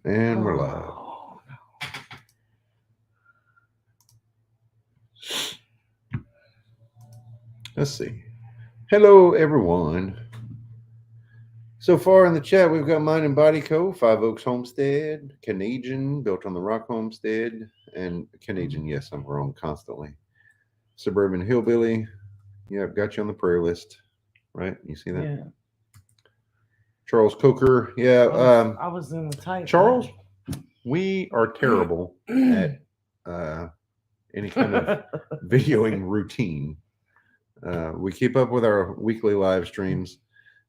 And we're live. Let's see. Hello, everyone. So far in the chat, we've got Mind and Body Co., Five Oaks Homestead, Canadian, Built on the Rock Homestead, and Canadian, yes, I'm wrong constantly. Suburban Hillbilly. Yeah, I've got you on the prayer list. Right? You see that? Yeah. Charles Coker. Yeah. I was in the type. Charles, we are terrible at any kind of videoing routine. We keep up with our weekly live streams,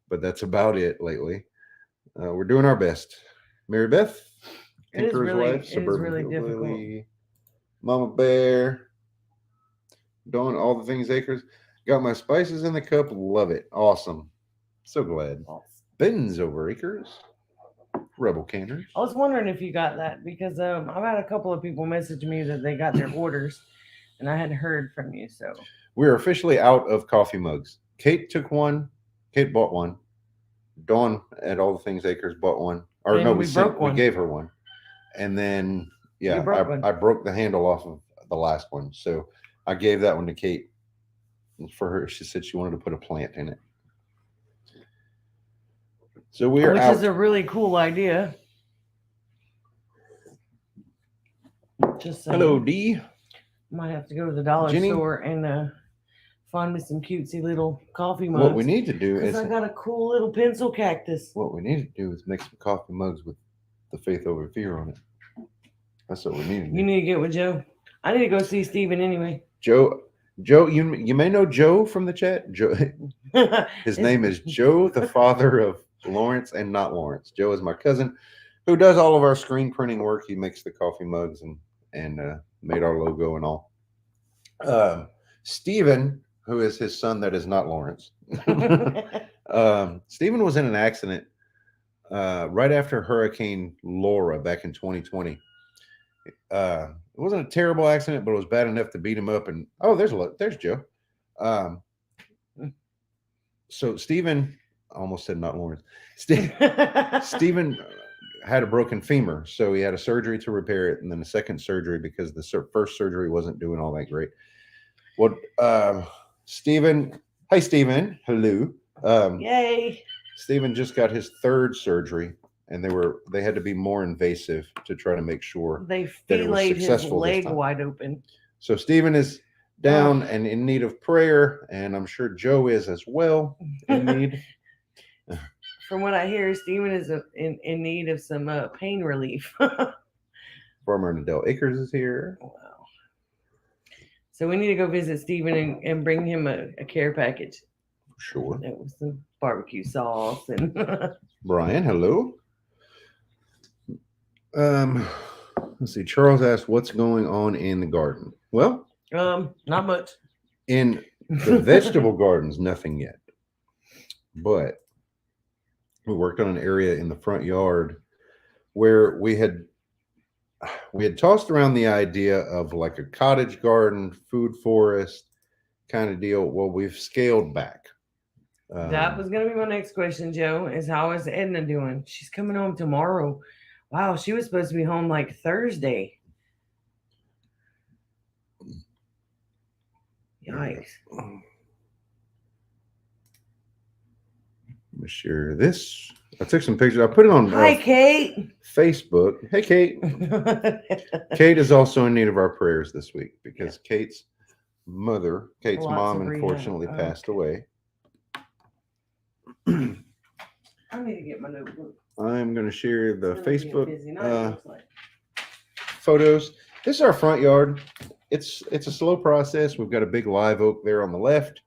but that's about it lately. We're doing our best. Mary Beth, Tinker's Wife, Suburban Hillbilly, Mama Bear, Dawn, All the Things Acres. Got my spices in the cup. Love it. Awesome. So glad. Ben's over Acres. Rebel Canners. I was wondering if you got that because I've had a couple of people message me that they got their orders, and I hadn't heard from you. So we're officially out of coffee mugs. Kate took one. Kate bought one. Dawn at All the Things Acres bought one. Or and no, we gave her one. And then I broke the handle off of the last one. So I gave that one to Kate for her. She said she wanted to put a plant in it. So we are which out. is a really cool idea. Just hello, D. Might have to go to the dollar store and find me some cutesy little coffee mugs. What we need to do is I got a cool little pencil cactus. What we need to do is make some coffee mugs with the Faith Over Fear on it. That's what we need to do. You need to get with Joe. I need to go see Steven anyway. Joe, you may know Joe from the chat. Joe, his name is Joe, the father of Lawrence and not Lawrence. Joe is my cousin who does all of our screen printing work. He makes the coffee mugs and made our logo and all. Steven, who is his son that is not Lawrence. Steven was in an accident right after Hurricane Laura back in 2020. It wasn't a terrible accident, but it was bad enough to beat him up. And there's Joe. So Steven, I almost said not Lawrence. Steven had a broken femur, so he had a surgery to repair it, and then a second surgery because the first surgery wasn't doing all that great. Well, Steven, hi Steven, hello. Yay! Steven just got his third surgery, and they had to be more invasive to try to make sure they filleted his leg wide open. So Steven is down and in need of prayer, and I'm sure Joe is as well in need. From what I hear, Steven is in need of some pain relief. Farmer Nadell Acres is here. Wow. So we need to go visit Steven and bring him a care package. Sure. That was some barbecue sauce and Brian, hello. Let's see. Charles asked, "What's going on in the garden?" Well, not much. In the vegetable gardens, nothing yet. But we worked on an area in the front yard where we had tossed around the idea of like a cottage garden, food forest kind of deal. Well, we've scaled back. That was going to be my next question, Joe, is how is Edna doing? She's coming home tomorrow. Wow, she was supposed to be home like Thursday. Yikes. Let me share this. I took some pictures. I put it on Hi, Kate. Facebook. Hey, Kate. Kate is also in need of our prayers this week because Kate's mom, unfortunately passed away. I need to get my notebook. I'm going to share the Facebook photos. This is our front yard. It's a slow process. We've got a big live oak there on the left.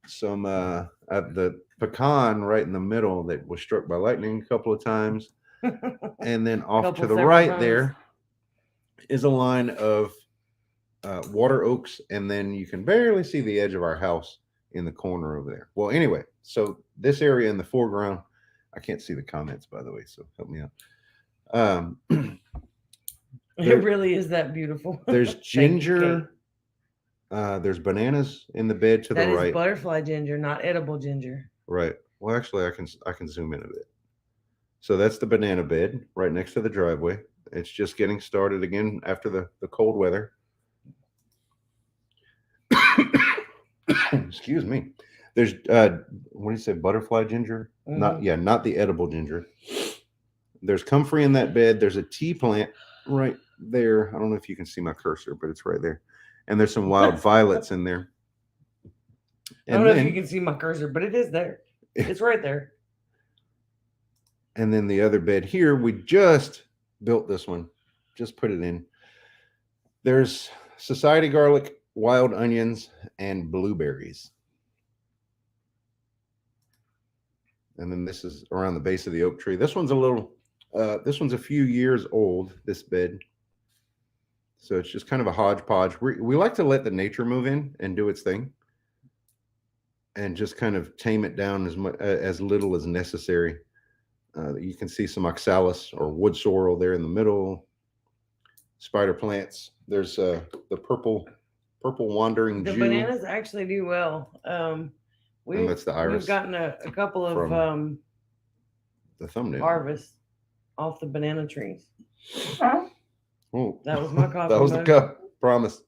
Some the pecan right in the middle that was struck by lightning a couple of times. And then off to the right there is a line of water oaks, and then you can barely see the edge of our house in the corner over there. Well, anyway, so this area in the foreground, I can't see the comments, by the way, so help me out. It really is that beautiful. There's ginger. There's bananas in the bed to the right. That is butterfly ginger, not edible ginger. Right. Well, actually, I can zoom in a bit. So that's the banana bed right next to the driveway. It's just getting started again after the cold weather. Excuse me. There's what do you say, butterfly ginger? Not not the edible ginger. There's comfrey in that bed. There's a tea plant right there. I don't know if you can see my cursor, but it's right there. And there's some wild violets in there. I don't know if you can see my cursor, but it is there. It's right there. And then the other bed here, we just built this one. Just put it in. There's society garlic, wild onions, and blueberries. And then this is around the base of the oak tree. This one's a few years old, this bed. So it's just kind of a hodgepodge. We like to let the nature move in and do its thing, and just kind of tame it down as little as necessary. You can see some oxalis or wood sorrel there in the middle. Spider plants. There's the purple wandering The Jew. bananas actually do well. And that's the iris. We've gotten a couple of the thumbnail harvests off the banana trees. Oh, That was my coffee. that was the cup. Promise.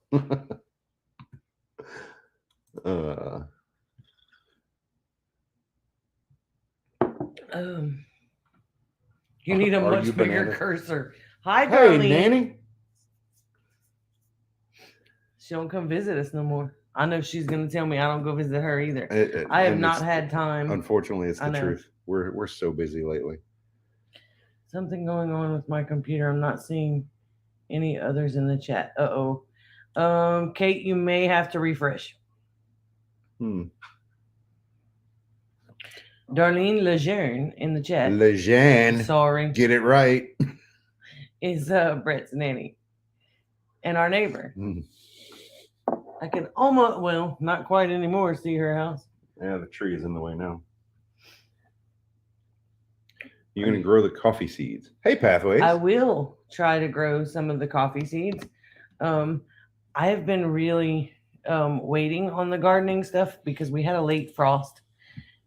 You need a Are much you bigger banana? Cursor. Hi, Hey, Darlene. Nanny. She don't come visit us no more. I know she's gonna tell me I don't go visit her either. I have not had time. Unfortunately, it's the truth. We're so busy lately. Something going on with my computer. I'm not seeing any others in the chat. Kate, you may have to refresh. Darlene Lejeune in the chat. Lejeune. Sorry. Get it right. Is Brett's nanny and our neighbor. I can almost, well, not quite anymore, see her house. Yeah, the tree is in the way now. You're going to grow the coffee seeds. Hey, Pathways. I will try to grow some of the coffee seeds. I have been really waiting on the gardening stuff because we had a late frost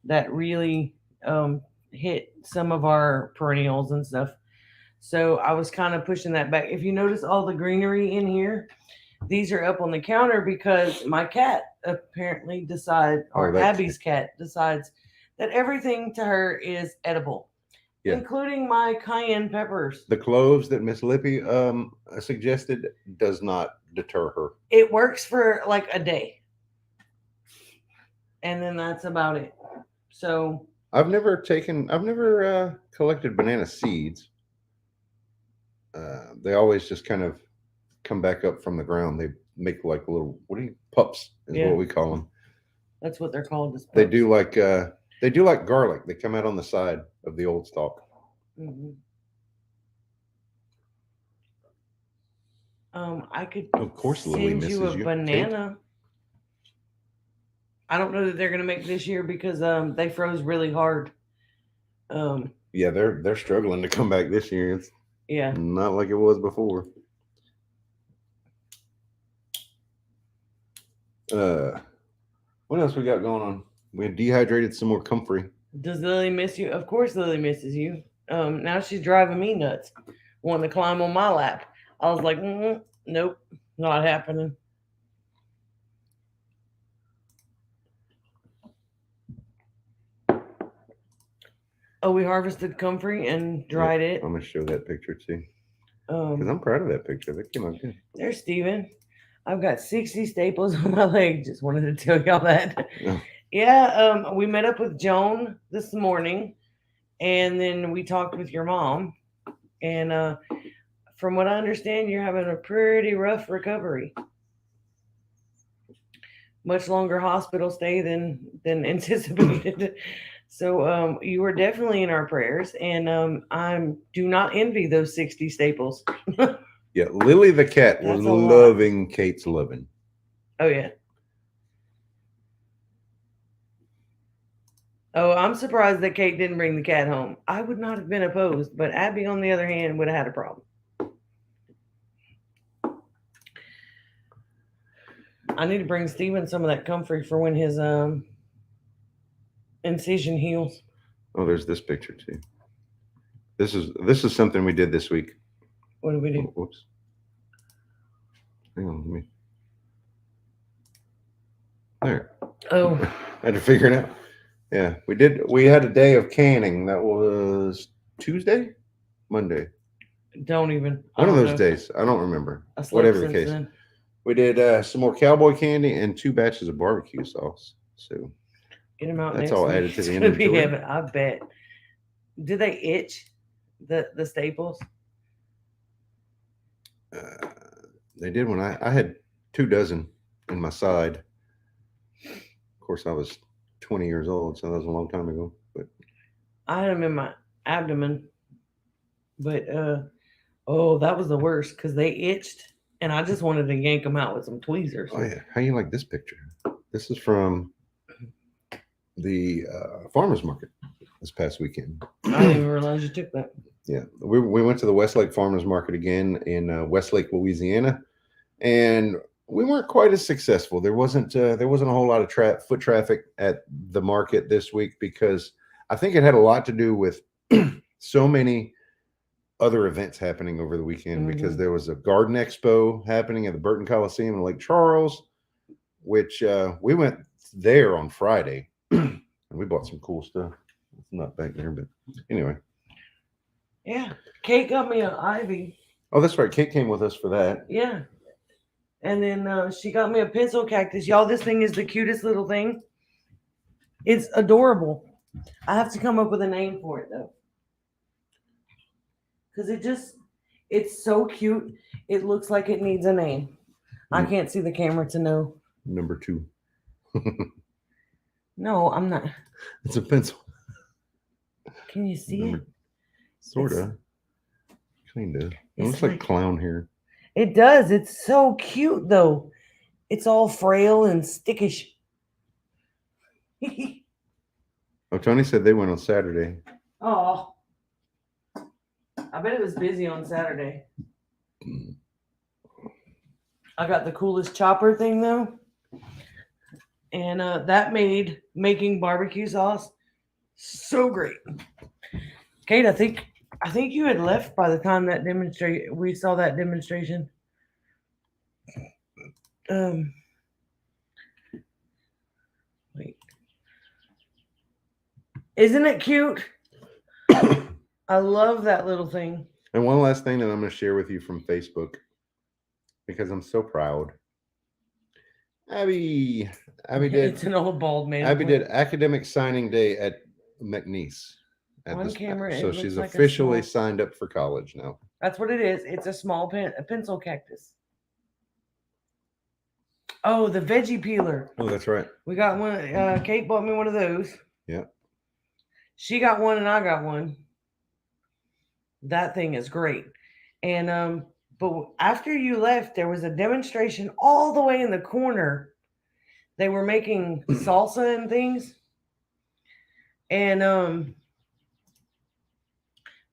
that really hit some of our perennials and stuff. So I was kind of pushing that back. If you notice all the greenery in here, these are up on the counter because my cat apparently Abby's cat decides that everything to her is edible, including my cayenne peppers. The cloves that Miss Lippy suggested does not deter her. It works for like a day, and then that's about it. So I've never collected banana seeds. They always just kind of come back up from the ground. They make like little pups is what we call them. That's what they're called. They do like garlic. They come out on the side of the old stalk. Mm-hmm. I could of course Lily send misses you a you. banana. Kate? I don't know that they're gonna make this year because they froze really hard. Yeah, they're struggling to come back this year. It's not like it was before. What else we got going on? We had dehydrated some more comfrey. Does Lily miss you? Of course Lily misses you. Now she's driving me nuts, wanting to climb on my lap. I was like, nope, not happening. Oh, we harvested comfrey and dried it. I'm gonna show that picture too, because I'm proud of that picture. That came out good. There's Steven. I've got 60 staples on my leg. Just wanted to tell y'all that. Yeah, we met up with Joan this morning, and then we talked with your mom. And from what I understand, you're having a pretty rough recovery. Much longer hospital stay than anticipated. So you were definitely in our prayers, and I do not envy those 60 staples. Yeah, Lily the cat was loving Kate's loving. Oh, yeah. Oh, I'm surprised that Kate didn't bring the cat home. I would not have been opposed, but Abby, on the other hand, would have had a problem. I need to bring Steven some of that comfrey for when his incision heals. Oh, there's this picture too. This is something we did this week. What did we do? Whoops. Hang on, let me. There. Oh, I had to figure it out. Yeah, we did. We had a day of canning. That was Tuesday, Monday. don't even. One of don't those know. days. I don't remember. I slept Whatever the since case. then. We did some more cowboy candy and 2 batches of barbecue sauce. So Get them out. that's next all week. added to It's the gonna be inventory. heaven, I bet. Do they itch the staples? They did when I had 2 dozen in my side. Of course, I was 20 years old, so that was a long time ago. But I had them in my abdomen, but oh, that was the worst because they itched, and I just wanted to yank them out with some tweezers. oh yeah, how you like this picture? This is from the farmers market this past weekend. I didn't even realize you took that. Yeah, we went to the Westlake Farmers Market again in Westlake, Louisiana, and we weren't quite as successful. There wasn't a whole lot of foot traffic at the market this week because I think it had a lot to do with so many other events happening over the weekend because there was a garden expo happening at the Burton Coliseum in Lake Charles, which we went there on Friday and we bought some cool stuff. It's not back there, but anyway. Yeah, Kate got me an ivy. Oh, that's right. Kate came with us for that. Yeah, and then she got me a pencil cactus. Y'all, this thing is the cutest little thing. It's adorable. I have to come up with a name for it though, because it's so cute. It looks like it needs a name. I can't see the camera to know. Number 2. No, I'm not. It's a pencil. Can you see it? Sort of. Kind of. It it's looks like like- clown hair. It does. It's so cute though. It's all frail and stickish. Oh, Tony said they went on Saturday. Oh, I bet it was busy on Saturday. I got the coolest chopper thing though, and that made making barbecue sauce so great. Kate, I think you had left by the time that we saw that demonstration. Wait. Isn't it cute? I love that little thing. And one last thing that I'm going to share with you from Facebook because I'm so proud. Abby did. It's an old bald man. Abby did academic signing day at McNeese. On camera, so it she's looks like a officially small- signed up for college now. That's what it is. It's a small a pencil cactus. Oh, the veggie peeler. Oh, that's right. We got one. Kate bought me one of those. Yeah. She got one and I got one. That thing is great. And but after you left, there was a demonstration all the way in the corner. They were making salsa and things. And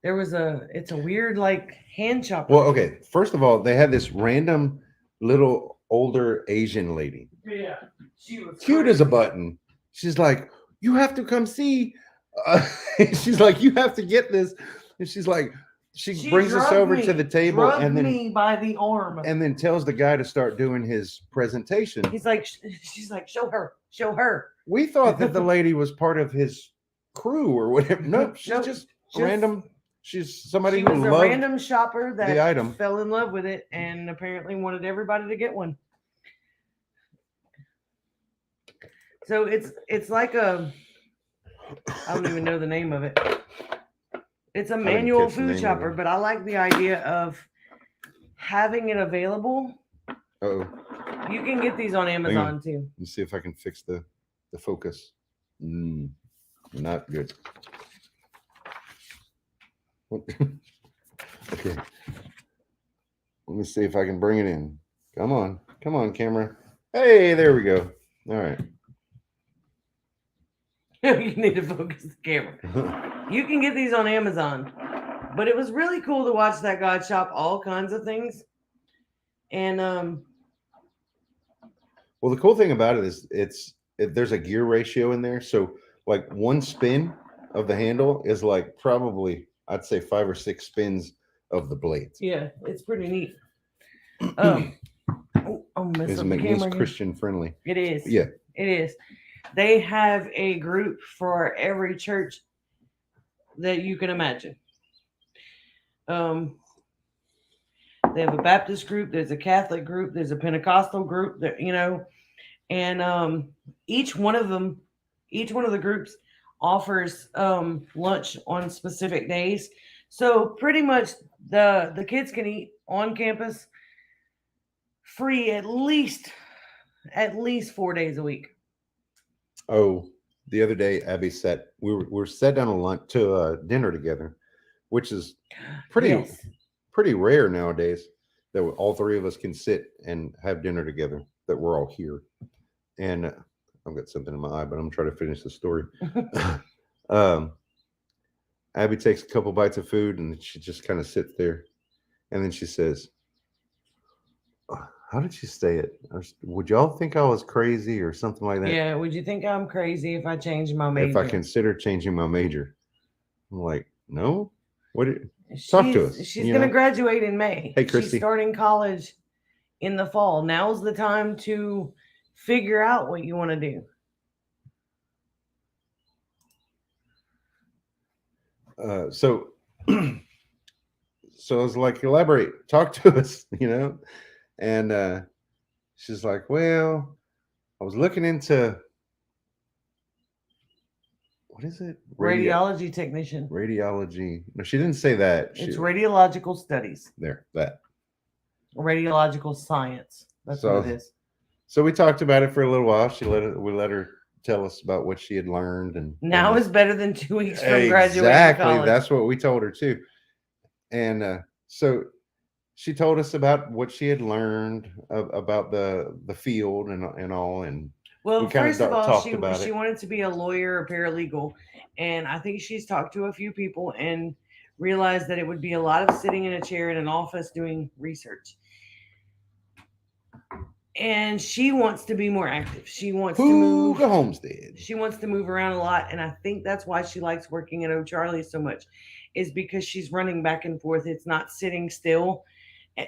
there was it's a weird like hand chopper. Well, okay. First of all, they had this random little older Asian lady. Yeah. She was Cute as a button. She's like, you have to come see. She's like, you have to get this. And she's like, she brings us over to the table and then me by the arm. and then tells the guy to start doing his presentation. She's like, show her. We thought that the lady was part of his crew or whatever. Nope, she's Nope, just just- random. She's somebody She who was a loved random shopper that the item. fell in love with it and apparently wanted everybody to get one. So it's like I don't even know the name of it. It's a didn't manual catch the name food of chopper, it. but I like the idea of having it available. Uh-oh. You can get these on Amazon too. Let me see if I can fix the focus. Not good. What- okay. Let me see if I can bring it in. Come on, camera. Hey, there we go. All right. You need to focus the camera. You can get these on Amazon. But it was really cool to watch that guy chop all kinds of things. And Well, the cool thing about it is there's a gear ratio in there. So like one spin of the handle is like probably, I'd say 5 or 6 spins of the blades. Yeah, it's pretty neat. Oh, mess Is up it the McNeese camera again. Christian friendly? It is. Yeah. It is. They have a group for every church that you can imagine. They have a Baptist group, there's a Catholic group, there's a Pentecostal group, that and each one of the groups offers lunch on specific days. So pretty much the kids can eat on campus free at least 4 days a week. Oh, the other day, Abby we were sat down to dinner together, which is pretty rare nowadays that all 3 of us can sit and have dinner together, that we're all here. And I've got something in my eye, but I'm trying to finish the story. Abby takes a couple bites of food and she just kind of sits there. And then she says, how did she say it? Would y'all think I was crazy or something like that? Yeah, would you think I'm crazy if I changed my major? If I consider changing my major. I'm like, no. Talk to us. She's going to graduate in May. Hey, Christy. She's starting college in the fall. Now's the time to figure out what you want to do. So I was like, elaborate, talk to us, and she's like, well, I was looking into, what is it? Radiology technician. Radiology. No, she didn't say that. It's radiological studies. That. Radiological science. That's what it is. So we talked about it for a little while. We let her tell us about what she had learned, and now is better than 2 weeks from graduating. Exactly, that's what we told her too. And so she told us about what she had learned about the field and all. And well, first of all, she wanted to be a lawyer or paralegal, and I think she's talked to a few people and realized that it would be a lot of sitting in a chair in an office doing research. And she wants to be more active. She wants to move to Homestead. She wants to move around a lot, and I think that's why she likes working at O'Charlie so much, is because she's running back and forth. It's not sitting still.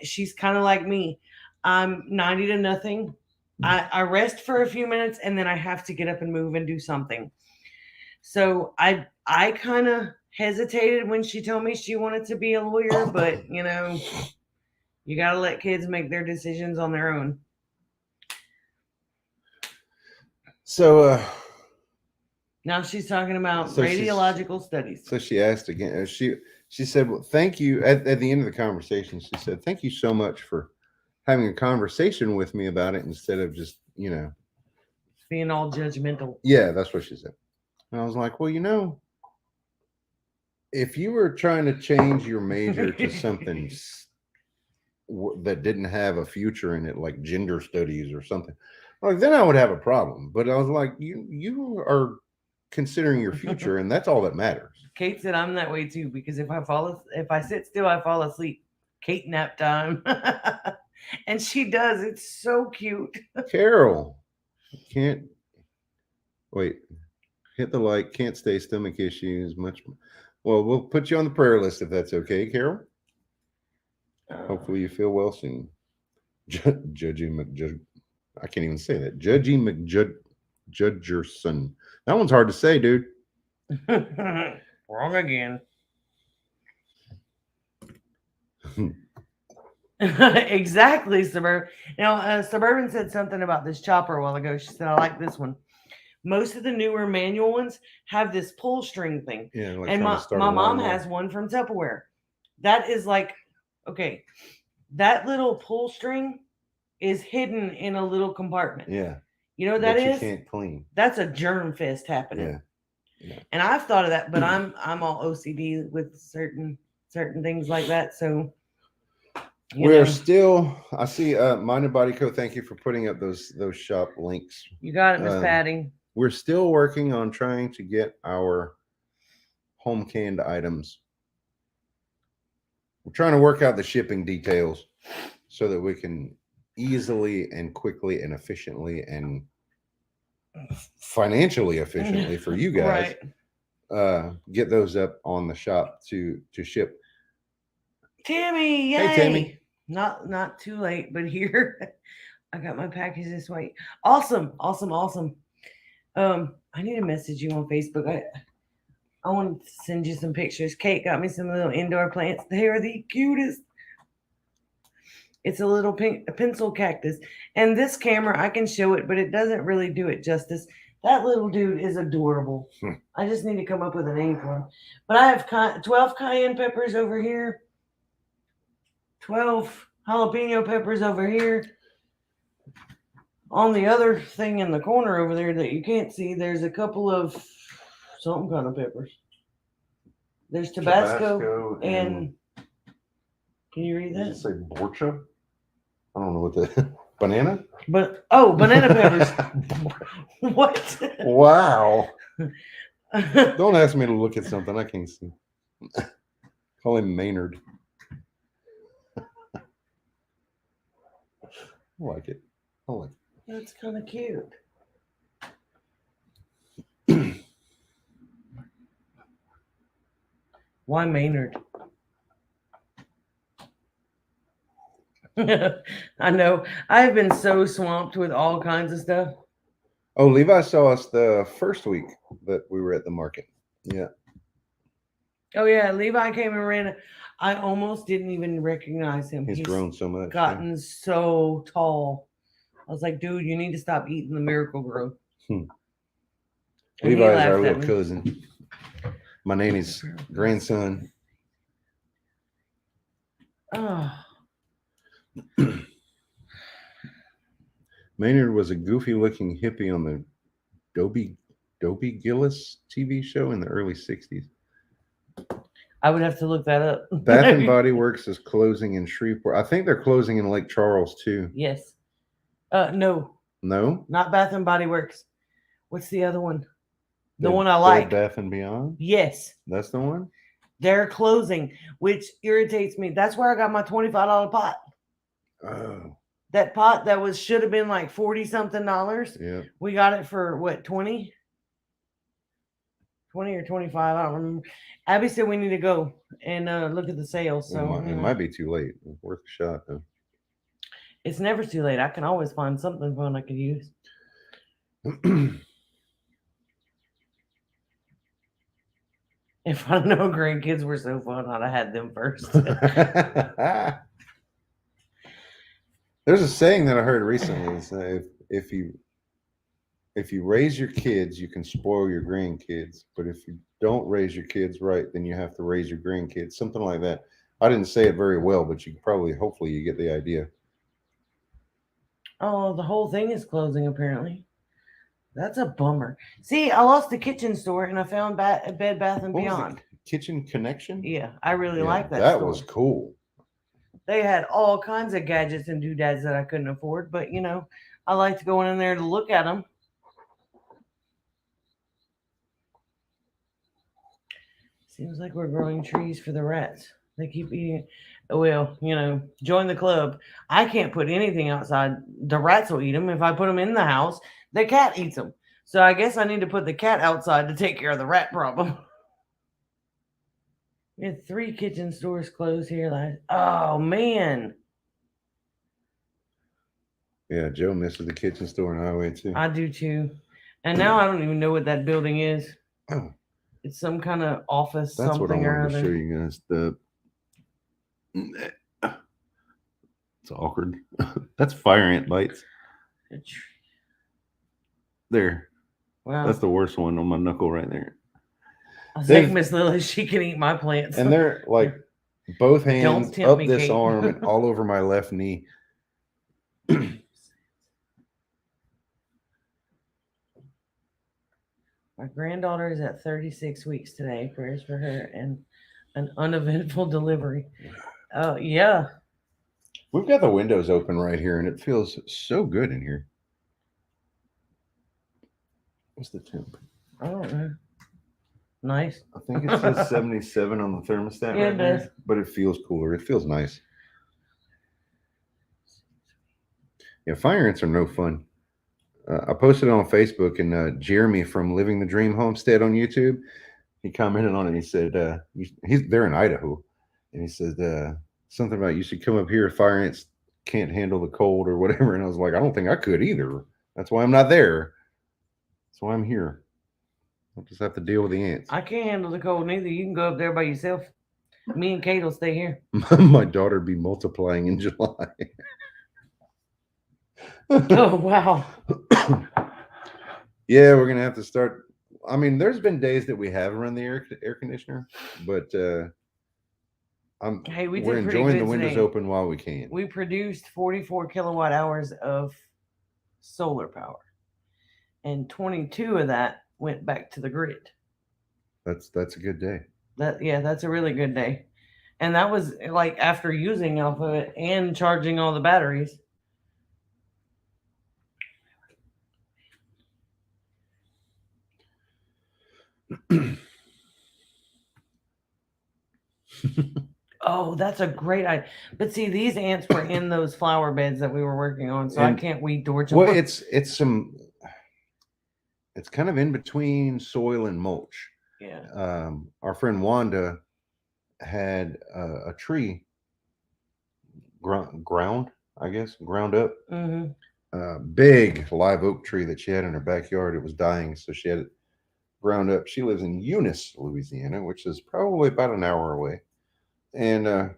She's kind of like me. I'm 90 to nothing. I rest for a few minutes, and then I have to get up and move and do something. So I kind of hesitated when she told me she wanted to be a lawyer, but you got to let kids make their decisions on their own. So now she's talking about radiological studies. So she asked again. She said, "Well, thank you." At the end of the conversation, she said, "Thank you so much for having a conversation with me about it instead of just being all judgmental." Yeah, that's what she said. And I was like, "Well, if you were trying to change your major to something that didn't have a future in it, like gender studies or something." Like, then I would have a problem. But I was like, you are considering your future, and that's all that matters. Kate said I'm that way too, because if I sit still, I fall asleep. Kate nap time. And she does. It's so cute. Carol, can't wait. Hit the like. Can't stay. Stomach issues. Much. Well, we'll put you on the prayer list if that's okay, Carol. Hopefully you feel well soon. Judging I can't even say that. Judgy McJudgerson. That one's hard to say, dude. Wrong again. Exactly, Suburban. Now, Suburban said something about this chopper a while ago. She said, I like this one. Most of the newer manual ones have this pull string thing. Yeah, like and my mom has one from Tupperware. That is like, okay, that little pull string is hidden in a little compartment. Yeah. You know what that is? You can't clean. That's a germ fest happening. Yeah. And I've thought of that, but I'm all OCD with certain things like that. So we're still. I see. Mind and Body Co. Thank you for putting up those shop links. You got it, Miss Patty. We're still working on trying to get our home canned items. We're trying to work out the shipping details so that we can easily and quickly and efficiently and financially efficiently for you guys get those up on the shop to ship. Tammy, yay! Hey, Tammy. Not too late, but here I got my package this way. Awesome, awesome, awesome. I need to message you on Facebook. I want to send you some pictures. Kate got me some little indoor plants. They are the cutest. It's a little pink a pencil cactus. And this camera, I can show it, but it doesn't really do it justice. That little dude is adorable. I just need to come up with a name for him. But I have 12 cayenne peppers over here, 12 jalapeno peppers over here. On the other thing in the corner over there that you can't see, there's a couple of something kind of peppers. There's Tabasco and can you read Did that? you say borcha? I don't know what the banana. But banana peppers. What? Wow! Don't ask me to look at something I can't see. Call him Maynard. I like it. I like it. That's kind of cute. Why Maynard? I know. I've been so swamped with all kinds of stuff. Oh, Levi saw us the first week that we were at the market. Yeah. Oh yeah, Levi came and ran. I almost didn't even recognize him. He's grown so much. Gotten so tall. I was like, dude, you need to stop eating the Miracle Grow. Levi is our little cousin. My nanny's grandson. Oh. Maynard was a goofy-looking hippie on the Dobie Gillis TV show in the early 60s. I would have to look that up. Bath and Body Works is closing in Shreveport. I think they're closing in Lake Charles too. Yes. No. No? Not Bath and Body Works. What's the other one? The one I Bed like. Bath and Beyond? Yes. That's the one? They're closing, which irritates me. That's where I got my $25 pot. Oh. That pot that should have been like $40-something. Yeah. We got it for what, 20? 20 or 25, I don't remember. Abby said we need to go and look at the sales. So it might be too late. Worth a shot though. It's never too late. I can always find something fun I could use. If I know grandkids were so fun, I'd have had them first. There's a saying that I heard recently. It's, if you raise your kids, you can spoil your grandkids. But if you don't raise your kids right, then you have to raise your grandkids. Something like that. I didn't say it very well, but you hopefully you get the idea. Oh, the whole thing is closing apparently. That's a bummer. See, I lost the kitchen store and I found Bed Bath and Beyond. Kitchen Connection? Yeah, I really like that. That store. was cool. They had all kinds of gadgets and doodads that I couldn't afford, but I like to go in there to look at them. Seems like we're growing trees for the rats. They keep eating. Well, join the club. I can't put anything outside. The rats will eat them. If I put them in the house, the cat eats them. So I guess I need to put the cat outside to take care of the rat problem. We had 3 kitchen stores closed here oh man. Yeah, Joe misses the kitchen store on Highway 2. I do too. And now I don't even know what that building is. Oh. It's some kind of office. That's something what I or wanted to other. show you guys. It's awkward. That's fire ant bites. There. Wow. That's the worst one on my knuckle right there. I think Miss Lily, she can eat my plants. And they're like both hands up me, this Kate. arm and all over my left knee. My granddaughter is at 36 weeks today. Prayers for her and an uneventful delivery. Oh, yeah. We've got the windows open right here, and it feels so good in here. What's the temp? I don't know. Nice. I think it says 77 on the thermostat Yeah, right it there, does. but it feels cooler. It feels nice. Yeah, fire ants are no fun. I posted it on Facebook, and Jeremy from Living the Dream Homestead on YouTube, he commented on it. He said, he's they're in Idaho, and he said something about you should come up here. Fire ants can't handle the cold or whatever. And I was like, I don't think I could either. That's why I'm not there. That's why I'm here. I'll just have to deal with the ants. I can't handle the cold neither. You can go up there by yourself. Me and Kate will stay here. My daughter be multiplying in July. Oh wow. Yeah, we're gonna have to start. I mean, there's been days that we have run the air conditioner, but Hey, we we're did pretty enjoying good the windows today. open while we can. We produced 44 kilowatt hours of solar power, and 22 of that went back to the grid. That's a good day. That's a really good day. And that was like after using off of it and charging all the batteries. Oh, that's a great idea. But see, these ants were in those flower beds that we were working on, so I can't weed torch them. Well, it's kind of in between soil and mulch. Yeah. Our friend Wanda had a tree ground up. Big live oak tree that she had in her backyard. It was dying, so she had it ground up. She lives in Eunice, Louisiana, which is probably about an hour away. And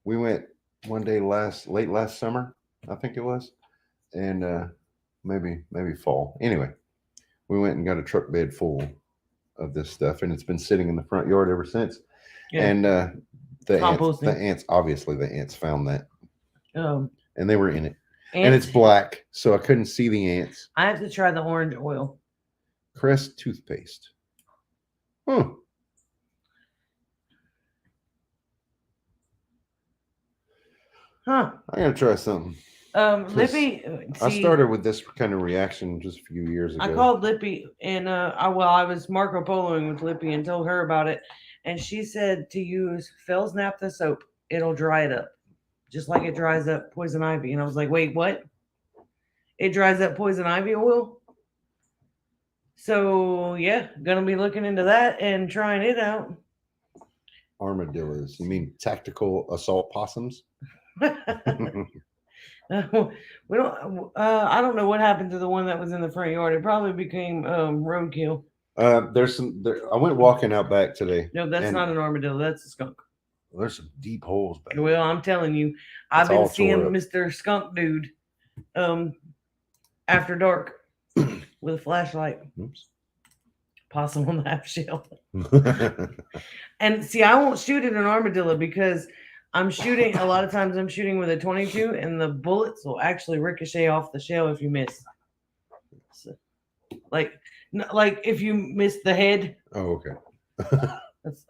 we went one day late last summer, I think it was, and maybe fall. Anyway, we went and got a truck bed full of this stuff, and it's been sitting in the front yard ever since. Yeah. And the ants found that, and they were in it. And it's black, so I couldn't see the ants. I have to try the orange oil. Crest toothpaste. Huh. Huh. I gotta try something. Lippy. I started with this kind of reaction just a few years ago. I called Lippy, and I was Marco Poloing with Lippy and told her about it, and she said to use Phil's naphtha soap. It'll dry it up, just like it dries up poison ivy. And I was like, wait, what? It dries up poison ivy oil? So yeah, gonna be looking into that and trying it out. Armadillos? You mean tactical assault possums? We don't. I don't know what happened to the one that was in the front yard. It probably became roadkill. There's some. I went walking out back today. No, that's not an armadillo. That's a skunk. Well, there's some deep holes back. Well, I'm telling you, I've been seeing Mr. Skunk Dude, after dark, with a flashlight. Oops. Possum on the half shell. And see, I won't shoot at an armadillo because I'm shooting. A lot of times, I'm shooting with a 22, and the bullets will actually ricochet off the shell if you miss. So, like if you miss the head. Oh, okay. That's,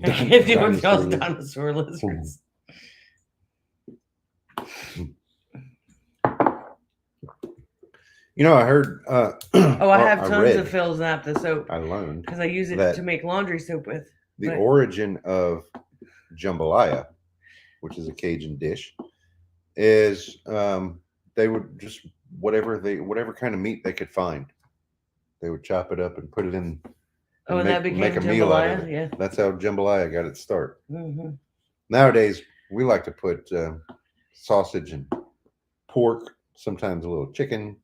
I can't do with y'all's dinosaur lizards. You know, I heard. I have tons of Phil's naphtha soap. I learned because I use it to make laundry soap with. The origin of jambalaya, which is a Cajun dish, is they would just whatever kind of meat they could find, they would chop it up and put it in. And that became make a meal out of it. Yeah, that's how jambalaya got its start. Mm-hmm. Nowadays, we like to put sausage and pork, sometimes a little chicken.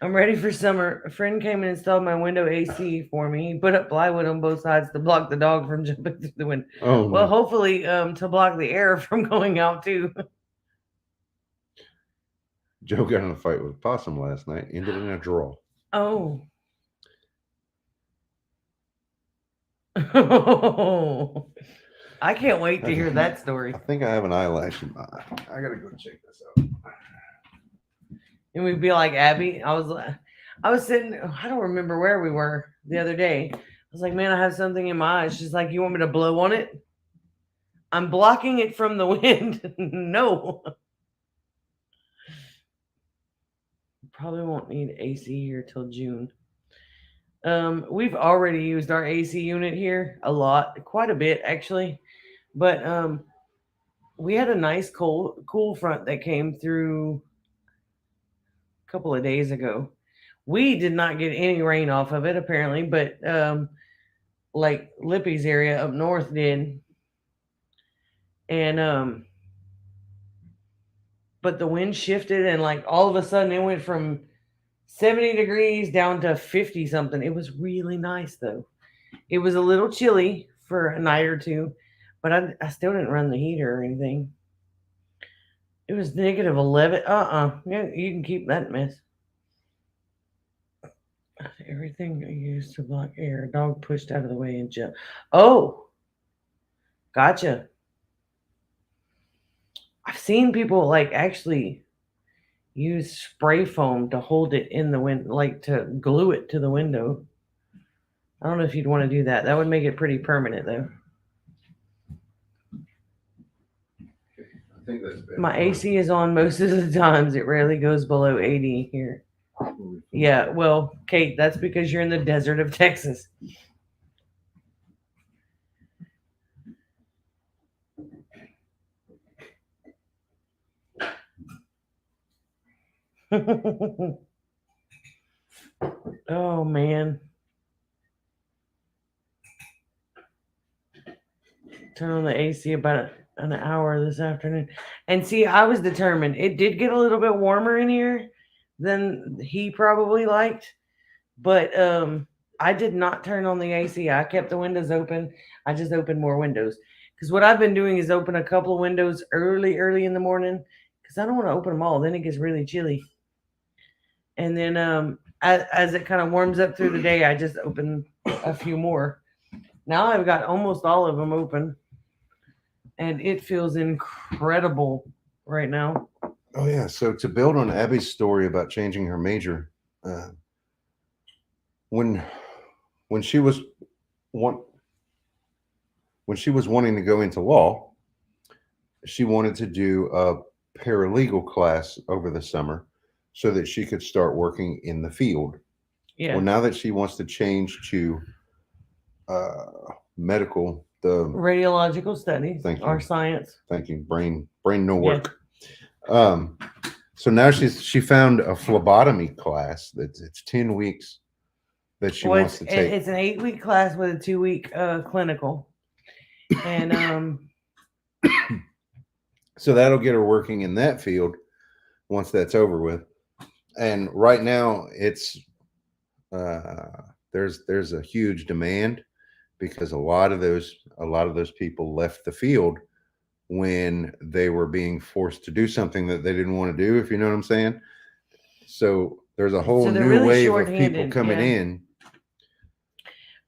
I'm ready for summer. A friend came and installed my window AC for me. He put up plywood on both sides to block the dog from jumping through the window. Oh, well, hopefully to block the air from going out too. Joe got in a fight with a possum last night. Ended in a draw. Oh. I can't wait to hear that story. I think I have an eyelash in my eye. I gotta go check this out. And we'd be like Abby. I was sitting. I don't remember where we were the other day. I was like, man, I have something in my eye. She's like, you want me to blow on it? I'm blocking it from the wind. No. Probably won't need AC here till June. We've already used our AC unit here a lot, quite a bit actually. But we had a nice cool front that came through couple of days ago. We did not get any rain off of it apparently, but like Lippy's area up north did. And but the wind shifted and like all of a sudden it went from 70 degrees down to 50 something. It was really nice though. It was a little chilly for a night or two, but I still didn't run the heater or anything. It was negative 11. Yeah, you can keep that mess. Everything I used to block air. Dog pushed out of the way and jumped. Oh, gotcha. I've seen people like actually use spray foam to hold it in the wind, like to glue it to the window. I don't know if you'd want to do that. That would make it pretty permanent, though. I think that's better. My AC is on most of the times. It rarely goes below 80 here. Yeah, well, Kate, that's because you're in the desert of Texas. Oh, man. Turn on the AC about an hour this afternoon. And see, I was determined. It did get a little bit warmer in here than he probably liked, but I did not turn on the AC. I kept the windows open. I just opened more windows because what I've been doing is open a couple of windows early in the morning because I don't want to open them all. Then it gets really chilly. And then as it kind of warms up through the day, I just open a few more. Now I've got almost all of them open, and it feels incredible right now. Oh yeah. So to build on Abby's story about changing her major, when she was wanting to go into law, she wanted to do a paralegal class over the summer so that she could start working in the field. Yeah. Well, now that she wants to change to medical, the Radiological studies Thank you. or science. Thank you, brain no work. So now she found a phlebotomy class it's 10 weeks that she wants to take. It's an 8-week class with a 2-week clinical, and so that'll get her working in that field once that's over with. And right now it's there's a huge demand because a lot of those people left the field when they were being forced to do something that they didn't want to do, if you know what I'm saying. So there's a whole new really wave of people coming in.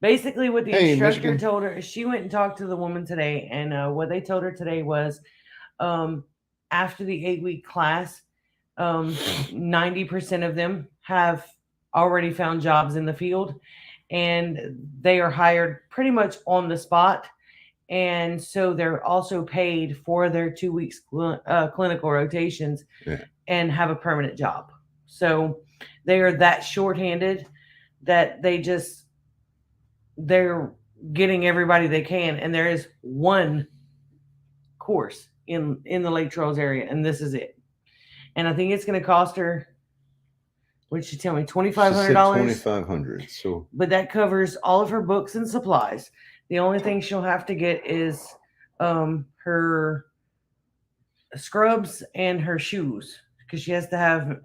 Basically, what the instructor Michigan. told her, she went and talked to the woman today, and what they told her today was after the 8-week class, 90% of them have already found jobs in the field, and they are hired pretty much on the spot. And so they're also paid for their 2 weeks clinical rotations and have a permanent job. So they are that shorthanded that they're getting everybody they can. And there is one course in the Lake Charles area, and this is it. And I think it's going to cost her, what did she tell me, $2,500? $2,500. So, but that covers all of her books and supplies. The only thing she'll have to get is her scrubs and her shoes, because she has to have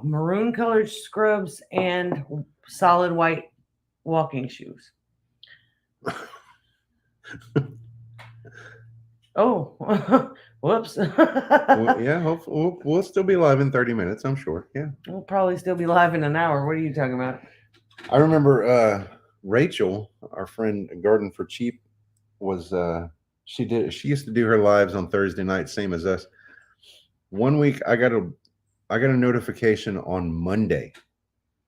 maroon colored scrubs and solid white walking shoes. Oh, whoops. well, yeah, hopefully we'll still be live in 30 minutes, I'm sure. Yeah. We'll probably still be live in an hour. What are you talking about? I remember Rachel, our friend Garden for Cheap, was she used to do her lives on Thursday night, same as us. One week I got a notification on Monday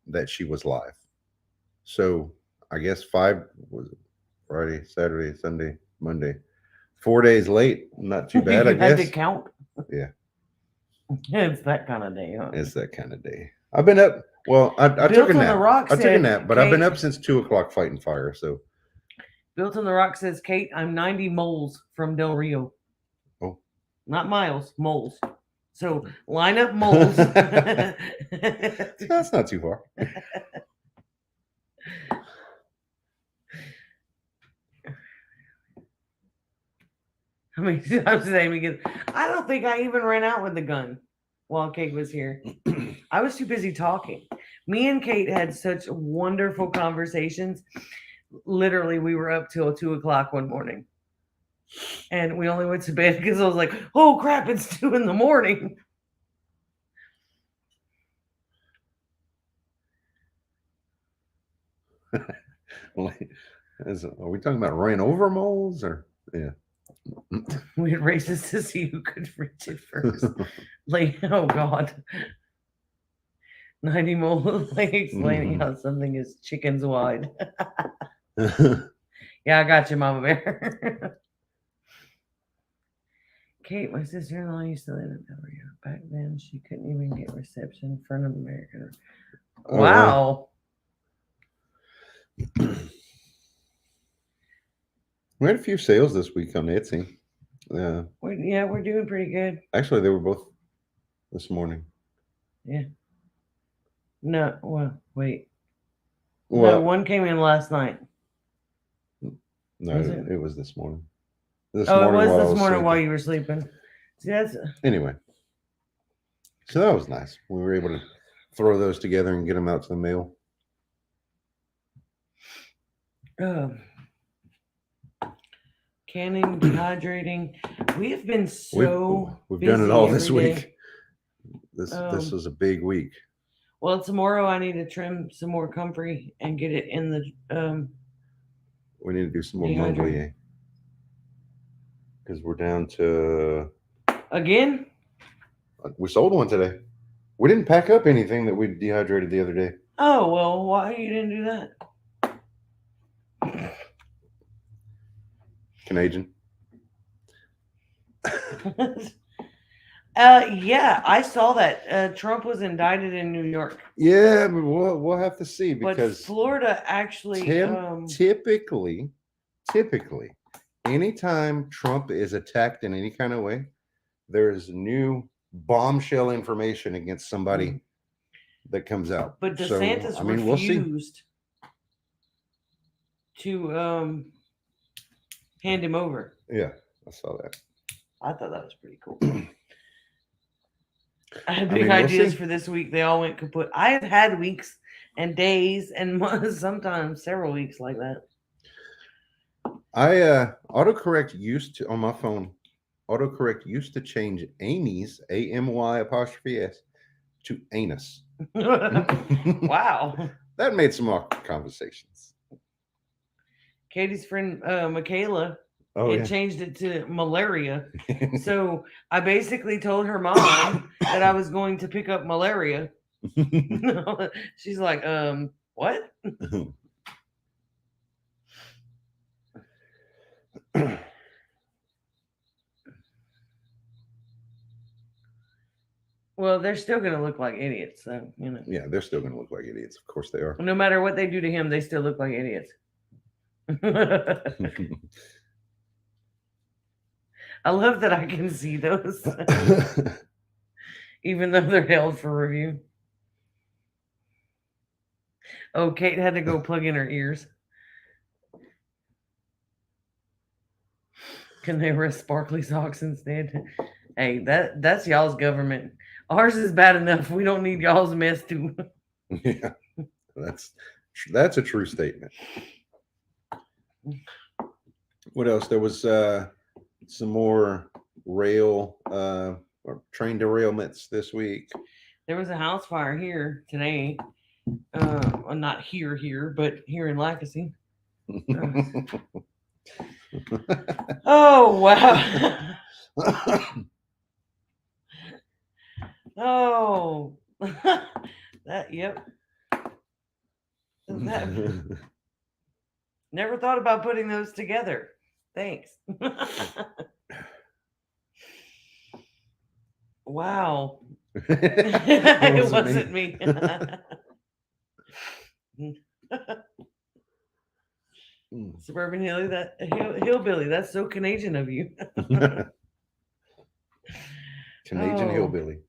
that she was live. So I guess 5 was Friday, Saturday, Sunday, Monday. 4 days late. Not too bad, I guess. Had to count. Yeah. It's that kind of day, huh? It's that kind of day. I've been up. Well, I took a nap. I took a nap, but I've been up since 2 o'clock fighting fire. So, Built on the Rock says, Kate, I'm 90 moles from Del Rio. Oh, not miles, moles. So line up moles. That's not too far. I mean, I'm saying because I don't think I even ran out with the gun while Kate was here. I was too busy talking. Me and Kate had such wonderful conversations. Literally, we were up till 2 o'clock one morning. And we only went to bed because I was like, oh crap, it's 2 a.m. Are we talking about ran over moles or yeah? We had races to see who could reach it first. Like, oh god. 90 moles like explaining how something is chickens wide. Yeah, I got you, Mama Bear. Kate, my sister-in-law used to live in W. Back then, she couldn't even get reception in front of American. Oh, Wow. We had a few sales this week on Etsy. Yeah. We're doing pretty good. Actually, they were both this morning. Yeah. No, well, wait. Well, No, one came in last night. no, Was it was this morning. It was this morning sleeping. while you were sleeping. See, Anyway, so that was nice. We were able to throw those together and get them out to the mail. Canning, dehydrating. We have been we've done it all this every day. week. This was a big week. Well, tomorrow I need to trim some more comfrey and get it in the We need to do some more Montbellier because we're down to again. We sold one today. We didn't pack up anything that we dehydrated the other day. Oh well, why you didn't do that? Canadian. Yeah, I saw that Trump was indicted in New York. Yeah, but we'll have to see because but Florida actually typically, anytime Trump is attacked in any kind of way, there's new bombshell information against somebody that comes out. But DeSantis refused to hand him over. Yeah, I saw that. I thought that was pretty cool. I had big ideas for this week. They all went kaput. I have had weeks and days and months, sometimes several weeks like that. Autocorrect used to on my phone. Autocorrect used to change Amy's AMY''S to anus. Wow. That made some awkward conversations. Katie's friend Michaela changed it to malaria. So I basically told her mom that I was going to pick up malaria. She's like, what? Well, they're still going to look like idiots. So, Yeah, they're still going to look like idiots. Of course they are. No matter what they do to him, they still look like idiots. I love that I can see those. Even though they're held for review. Oh, Kate had to go plug in her ears. Can they wear sparkly socks instead? Hey, that's y'all's government. Ours is bad enough. We don't need y'all's mess too. Yeah, that's a true statement. What else? There was some more rail or train derailments this week. There was a house fire here today. Well, not here, but here in Lacassine. Oh wow. Oh, yep. Never thought about putting those together. Thanks. Wow. It wasn't me. Suburban hillbilly, that's so Canadian of you. Canadian Oh. hillbilly.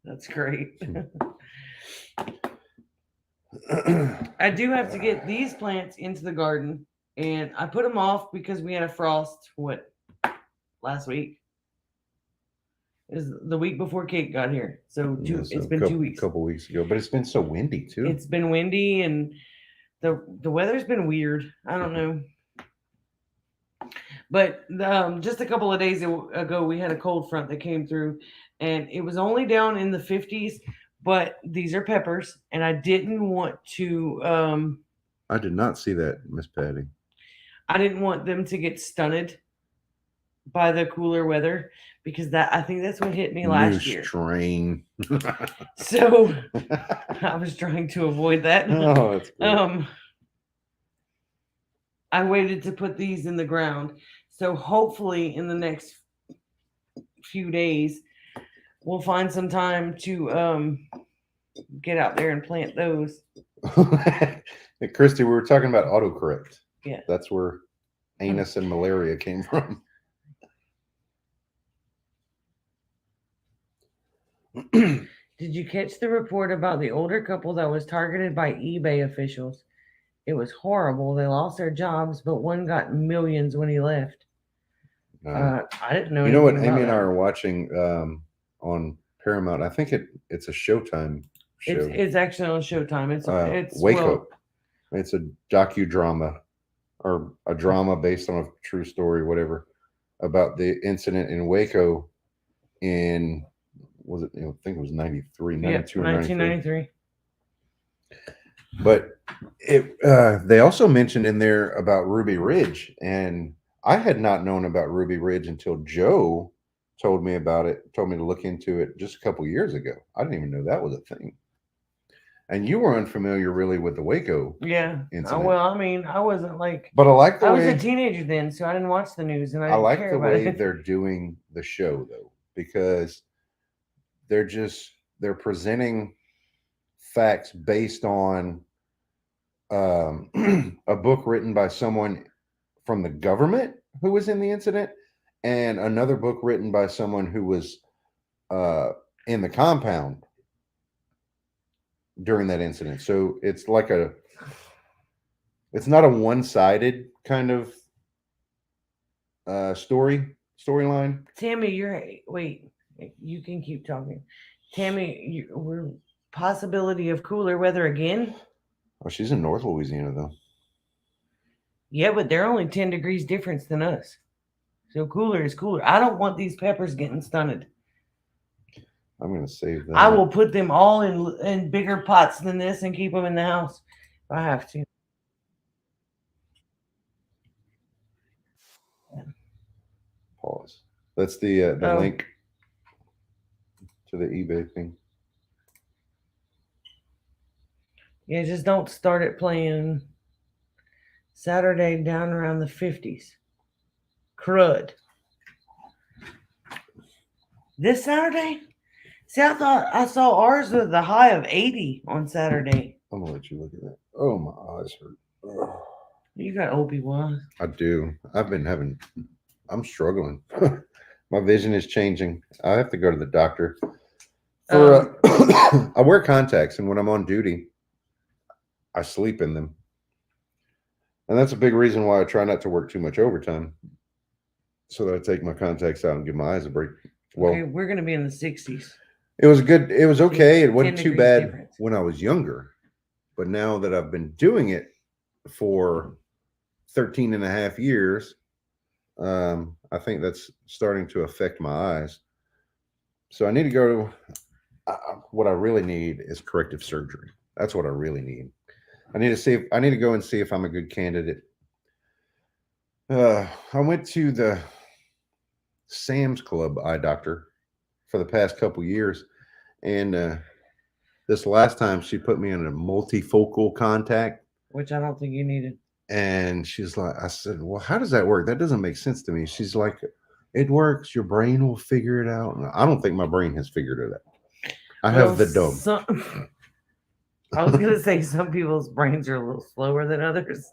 That's great. I do have to get these plants into the garden, and I put them off because we had a frost. What, last week? Is the week before Kate got here, so Yeah, it's been couple, 2 weeks. Couple weeks ago, but it's been so windy too. It's been windy, and the weather's been weird. I don't know. But just a couple of days ago, we had a cold front that came through, and it was only down in the 50s. But these are peppers, and I didn't want to. I did not see that, Miss Patty. I didn't want them to get stunted by the cooler weather, because I think that's what hit me last year. Strain. So I was trying to avoid that. Oh, that's great. I waited to put these in the ground. So hopefully in the next few days, we'll find some time to get out there and plant those. Hey, Christy, we were talking about autocorrect. Yeah. That's where anus and malaria came from. Did you catch the report about the older couple that was targeted by eBay officials? It was horrible. They lost their jobs, but one got millions when he left. I didn't know. You know what? anything Amy about and I that. are watching on Paramount. I think it's a Showtime show. It's actually on Showtime. It's Wake Up. It's a docudrama or a drama based on a true story, whatever, about the incident in Waco in, was it, I think it was 93, 92 or 1993. But they also mentioned in there about Ruby Ridge, and I had not known about Ruby Ridge until Joe told me about it, told me to look into it just a couple years ago. I didn't even know that was a thing. And you were unfamiliar really with the Waco incident. Well, I mean, I wasn't like, but I like the I way was a teenager then, so I didn't watch the news, and I like care the about way it. they're doing the show though, because they're presenting facts based on a book written by someone from the government who was in the incident, and another book written by someone who was in the compound during that incident. So it's like it's not a one-sided kind of storyline. Tammy, wait, you can keep talking. Tammy, we're possibility of cooler weather again? Oh, she's in North Louisiana though. Yeah, but they're only 10 degrees difference than us. So cooler is cooler. I don't want these peppers getting stunted. I'm going to save that. I will put them all in bigger pots than this and keep them in the house if I have to. Pause. That's the link to the eBay thing. Yeah, just don't start it playing Saturday down around the 50s. Crud. This Saturday? See, I thought I saw ours with the high of 80 on Saturday. I'm gonna let you look at that. Oh, my eyes hurt. Ugh. You got Obi-Wan. I do. I'm struggling. My vision is changing. I have to go to the doctor. I wear contacts, and when I'm on duty, I sleep in them. And that's a big reason why I try not to work too much overtime, so that I take my contacts out and give my eyes a break. Well, okay, we're going to be in the 60s. It was good. It was okay. It wasn't 10 too degrees bad difference. when I was younger. But now that I've been doing it for 13 and a half years, I think that's starting to affect my eyes. So I need to go to, what I really need is corrective surgery. That's what I really need. I need to go and see if I'm a good candidate. I went to the Sam's Club eye doctor for the past couple years, and this last time she put me in a multifocal contact, which I don't think you needed. And she's like, I said, well, how does that work? That doesn't make sense to me. She's like, it works. Your brain will figure it out. And I don't think my brain has figured it out. I have the dumb. I was going to say some people's brains are a little slower than others.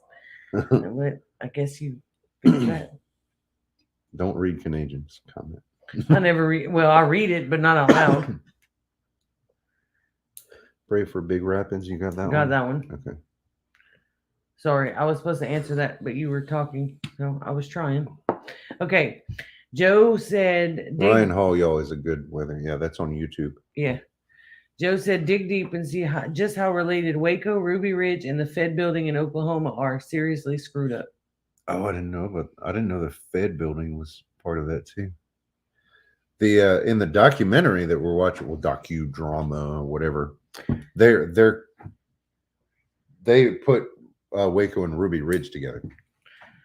But I guess you figured that. Don't read Canadians comment. I never read. Well, I read it, but not out loud. Pray for Big Rapids. You got that Got one? that one. Okay. Sorry, I was supposed to answer that, but you were talking, so I was trying. Okay. Joe said, Ryan Hall, y'all, is a good weather. Yeah, that's on YouTube. Yeah. Joe said, dig deep and see just how related Waco, Ruby Ridge, and the Fed building in Oklahoma are. Seriously screwed up. Oh, I didn't know, but I didn't know the Fed building was part of that too. The in the documentary that we're watching, well, docudrama or whatever, they put Waco and Ruby Ridge together.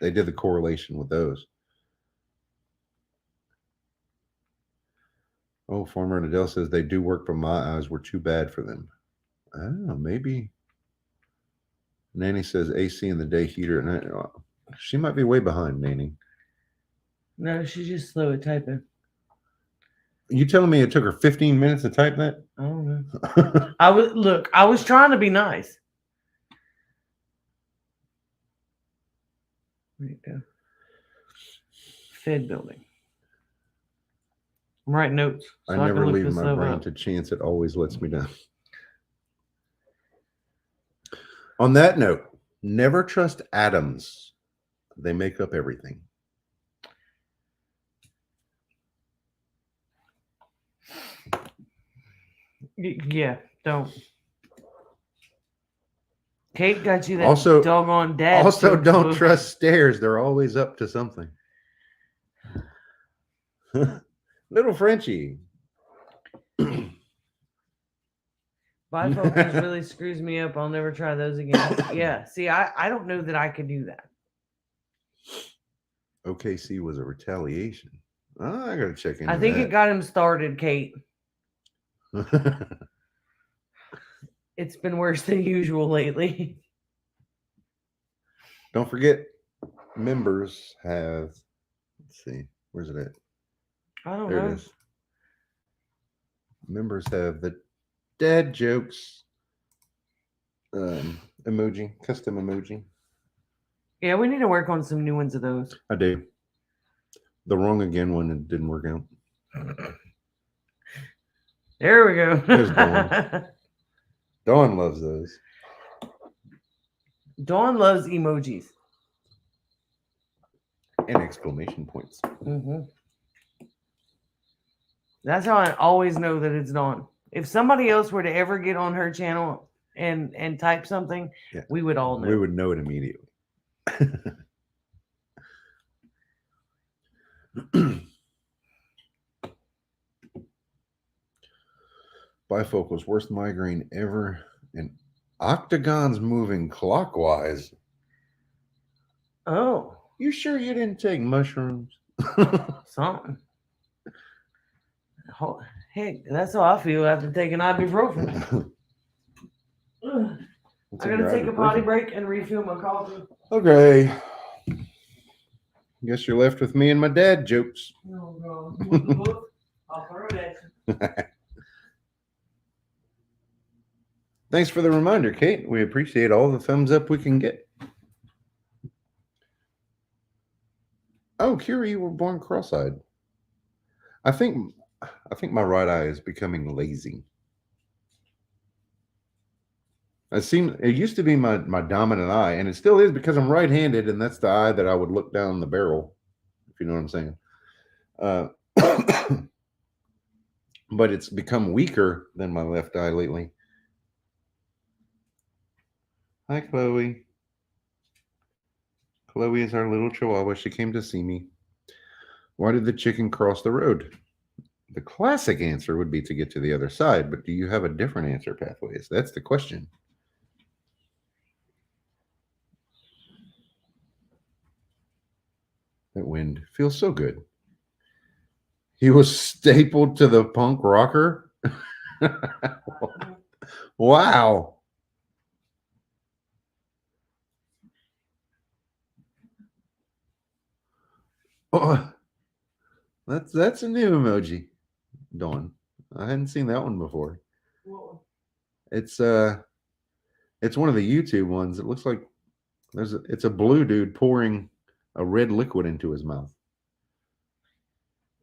They did the correlation with those. Oh, Farmer Adele says they do work, but my eyes were too bad for them. I don't know, maybe. Nanny says AC in the day heater, and she might be way behind, Nanny. No, she's just slow at typing. You telling me it took her 15 minutes to type that? I don't know. I was trying to be nice. There you go. Fed building. I'm writing notes. I never leave my brain to chance. It always lets me down. On that note, never trust atoms. They make up everything. Yeah, don't. Kate got you that Also, doggone dad. Also, don't trust stairs. They're always up to something. Little Frenchie. Bifocals really screws me up. I'll never try those again. Yeah, see, I don't know that I could do that. OKC was a retaliation. Oh, I gotta check in. I think it got him started, Kate. It's been worse than usual lately. Don't forget, members have. Let's see, where's it at? I don't There know. it is. Members have the dad jokes emoji, custom emoji. Yeah, we need to work on some new ones of those. I do. The wrong again one, it didn't work out. There we go. There's Dawn. Dawn loves those. Dawn loves emojis. And exclamation points. Mm-hmm. That's how I always know that it's Dawn. If somebody else were to ever get on her channel and type something, yeah, we would all know. We would know it immediately. Bifocals, worst migraine ever, and octagons moving clockwise. Oh. You sure you didn't take mushrooms? Something. Heck, that's how I feel after taking ibuprofen. I gotta take a potty break and refill my coffee. Okay. Guess you're left with me and my dad jokes. Oh, God. I'll throw it at you. Thanks for the reminder, Kate. We appreciate all the thumbs up we can get. Oh, Kira, you were born cross-eyed. I think my right eye is becoming lazy. It used to be my dominant eye, and it still is because I'm right-handed, and that's the eye that I would look down the barrel, if you know what I'm saying. But it's become weaker than my left eye lately. Hi, Chloe. Chloe is our little chihuahua. She came to see me. Why did the chicken cross the road? The classic answer would be to get to the other side, but do you have a different answer pathways? That's the question. That wind feels so good. He was stapled to the punk rocker. Wow. Oh, that's a new emoji, Dawn. I hadn't seen that one before. It's one of the YouTube ones. It looks like it's a blue dude pouring a red liquid into his mouth.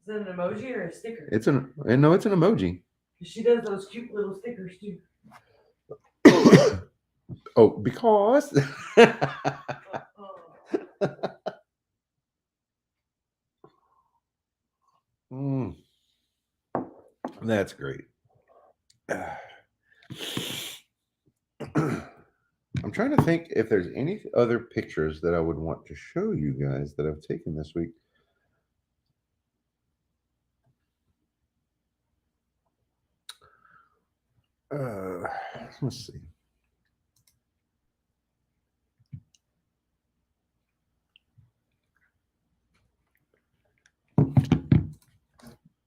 Is it an emoji or a sticker? It's an emoji. She does those cute little stickers too. Oh, because Mm, that's great. I'm trying to think if there's any other pictures that I would want to show you guys that I've taken this week. Let's see.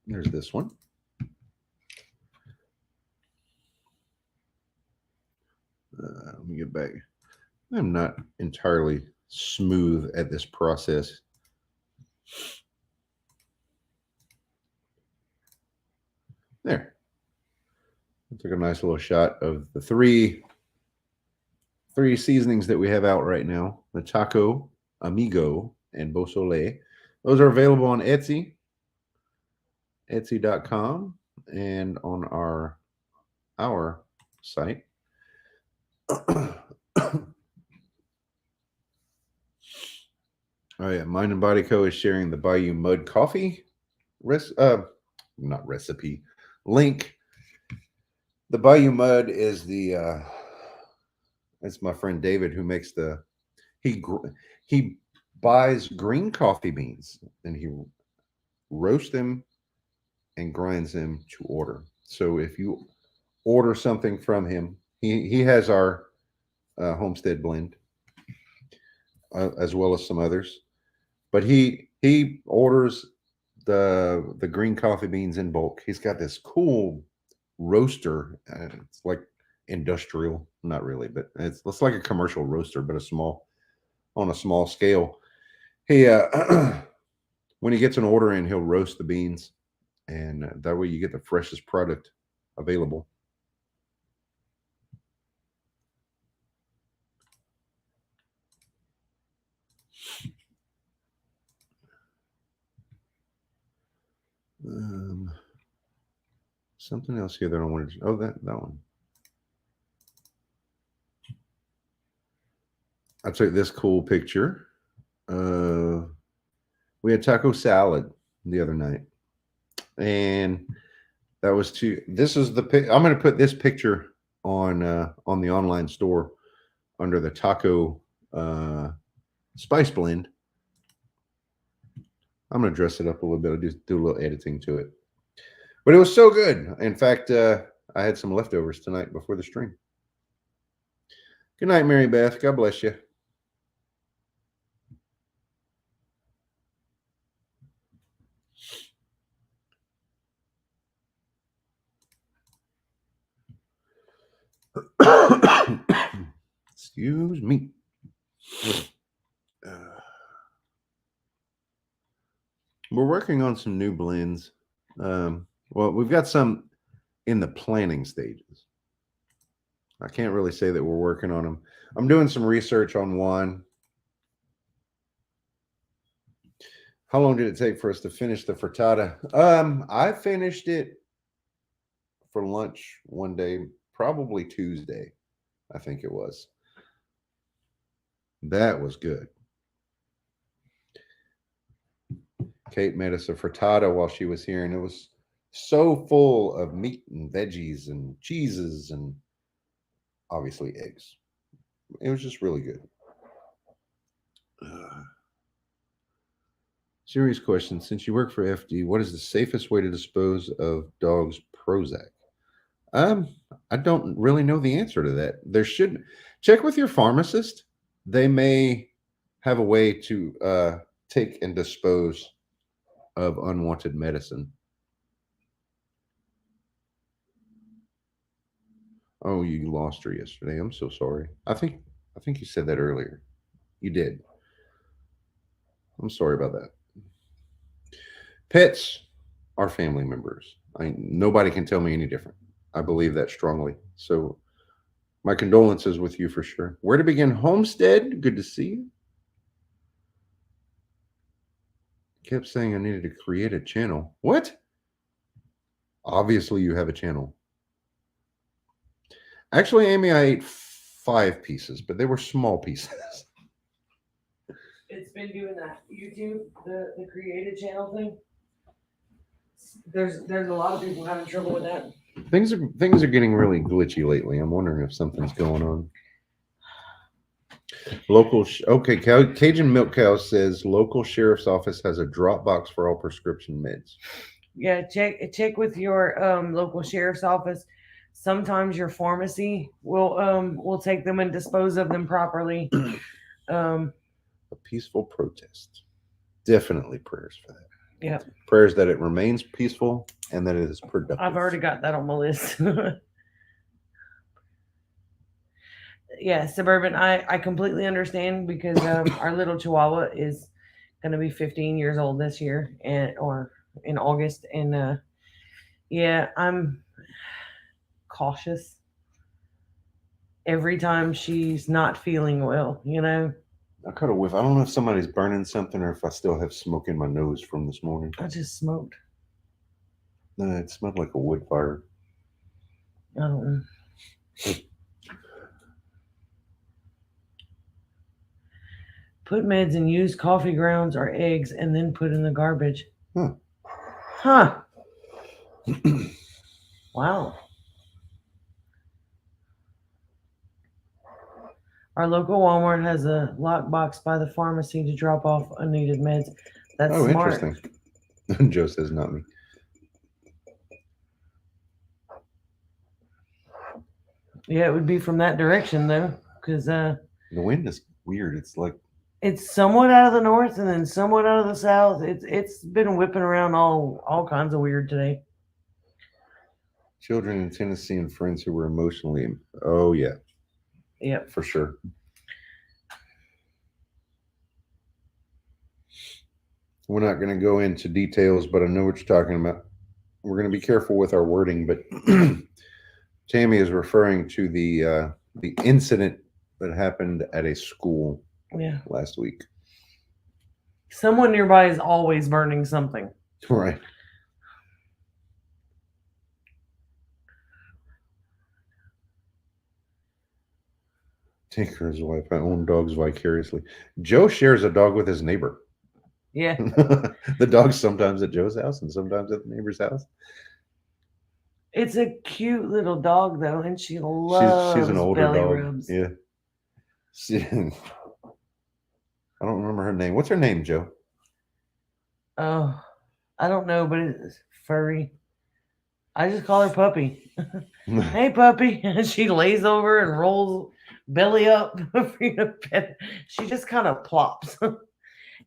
There's this one. Let me get back. I'm not entirely smooth at this process. There. I took a nice little shot of the three seasonings that we have out right now: the Taco, Amigo, and Beausoleil. Those are available on Etsy, etsy.com, and on our site. Oh yeah, Mind and Body Co. is sharing the Bayou Mud Coffee not recipe link. The Bayou Mud is the it's my friend David who makes the he buys green coffee beans and he roasts them and grinds them to order. So if you order something from him, he has our Homestead blend as well as some others. But he orders the green coffee beans in bulk. He's got this cool roaster. It's like industrial, not really, but it's like a commercial roaster, but on a small scale. He when he gets an order in, he'll roast the beans, and that way you get the freshest product available. Something else here that I wanted to. Oh, that one. I took this cool picture. We had taco salad the other night, and that was too. This is the. I'm going to put this picture on the online store under the taco spice blend. I'm going to dress it up a little bit. I'll just do a little editing to it. But it was so good. In fact, I had some leftovers tonight before the stream. Good night, Mary Beth. God bless you. Excuse me. We're working on some new blends. Well, we've got some in the planning stages. I can't really say that we're working on them. I'm doing some research on one. How long did it take for us to finish the frittata? I finished it for lunch one day, probably Tuesday, I think it was. That was good. Kate made us a frittata while she was here, and it was so full of meat and veggies and cheeses and obviously eggs. It was just really good. Serious question. Since you work for FD, what is the safest way to dispose of dogs' Prozac? I don't really know the answer to that. There should check with your pharmacist. They may have a way to take and dispose of unwanted medicine. Oh, you lost her yesterday. I'm so sorry. I think you said that earlier. You did. I'm sorry about that. Pets are family members. Nobody can tell me any different. I believe that strongly. So my condolences with you for sure. Where to begin? Homestead, good to see you. Kept saying I needed to create a channel. What? Obviously, you have a channel. Actually, Amy, I ate 5 pieces, but they were small pieces. It's been doing that. YouTube, the creative channel thing. There's a lot of people having trouble with that. Things are getting really glitchy lately. I'm wondering if something's going on. Cajun Milk Cow says local sheriff's office has a drop box for all prescription meds. Yeah, check with your local sheriff's office. Sometimes your pharmacy will take them and dispose of them properly. A peaceful protest. Definitely prayers for that. Yeah. Prayers that it remains peaceful and that it is productive. I've already got that on my list. Yeah, Suburban, I completely understand because our little Chihuahua is going to be 15 years old this year or in August. And yeah, I'm cautious every time she's not feeling well, you know. I caught a whiff. I don't know if somebody's burning something or if I still have smoke in my nose from this morning. I just smoked. No, it smelled like a wood fire. I don't know. Put meds in used coffee grounds or eggs and then put in the garbage. Huh. Wow. Our local Walmart has a lockbox by the pharmacy to drop off unneeded meds. That's smart. Interesting. Joe says not me. Yeah, it would be from that direction though, because the wind is weird. It's like it's somewhat out of the north and then somewhat out of the south. It's been whipping around all kinds of weird today. Children in Tennessee and friends who were emotionally. Oh yeah. Yep. For sure. We're not going to go into details, but I know what you're talking about. We're going to be careful with our wording, but Tammy is referring to the incident that happened at a school last week. Someone nearby is always burning something. Right. Tinker's wife. I own dogs vicariously. Joe shares a dog with his neighbor. Yeah. The dog's sometimes at Joe's house and sometimes at the neighbor's house. It's a cute little dog though, and she loves she's an older belly dog. rubs. Yeah. I don't remember her name. What's her name, Joe? Oh, I don't know, but it's furry. I just call her Puppy. Hey, Puppy. And she lays over and rolls belly up for you to pet. She just kind of plops.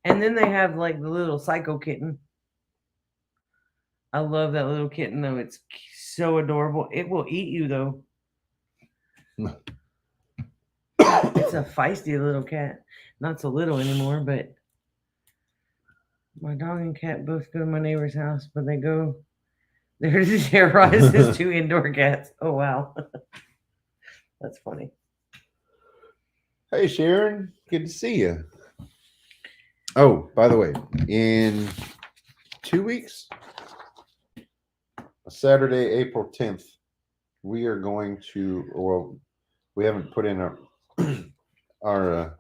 And then they have like the little Psycho kitten. I love that little kitten though. It's so adorable. It will eat you though. It's a feisty little cat. Not so little anymore, but my dog and cat both go to my neighbor's house, but they go. They're terrorized as 2 indoor cats. Oh wow. That's funny. Hey Sharon, good to see you. Oh, by the way, in 2 weeks, Saturday, April 10th, we are going to, well, we haven't put in our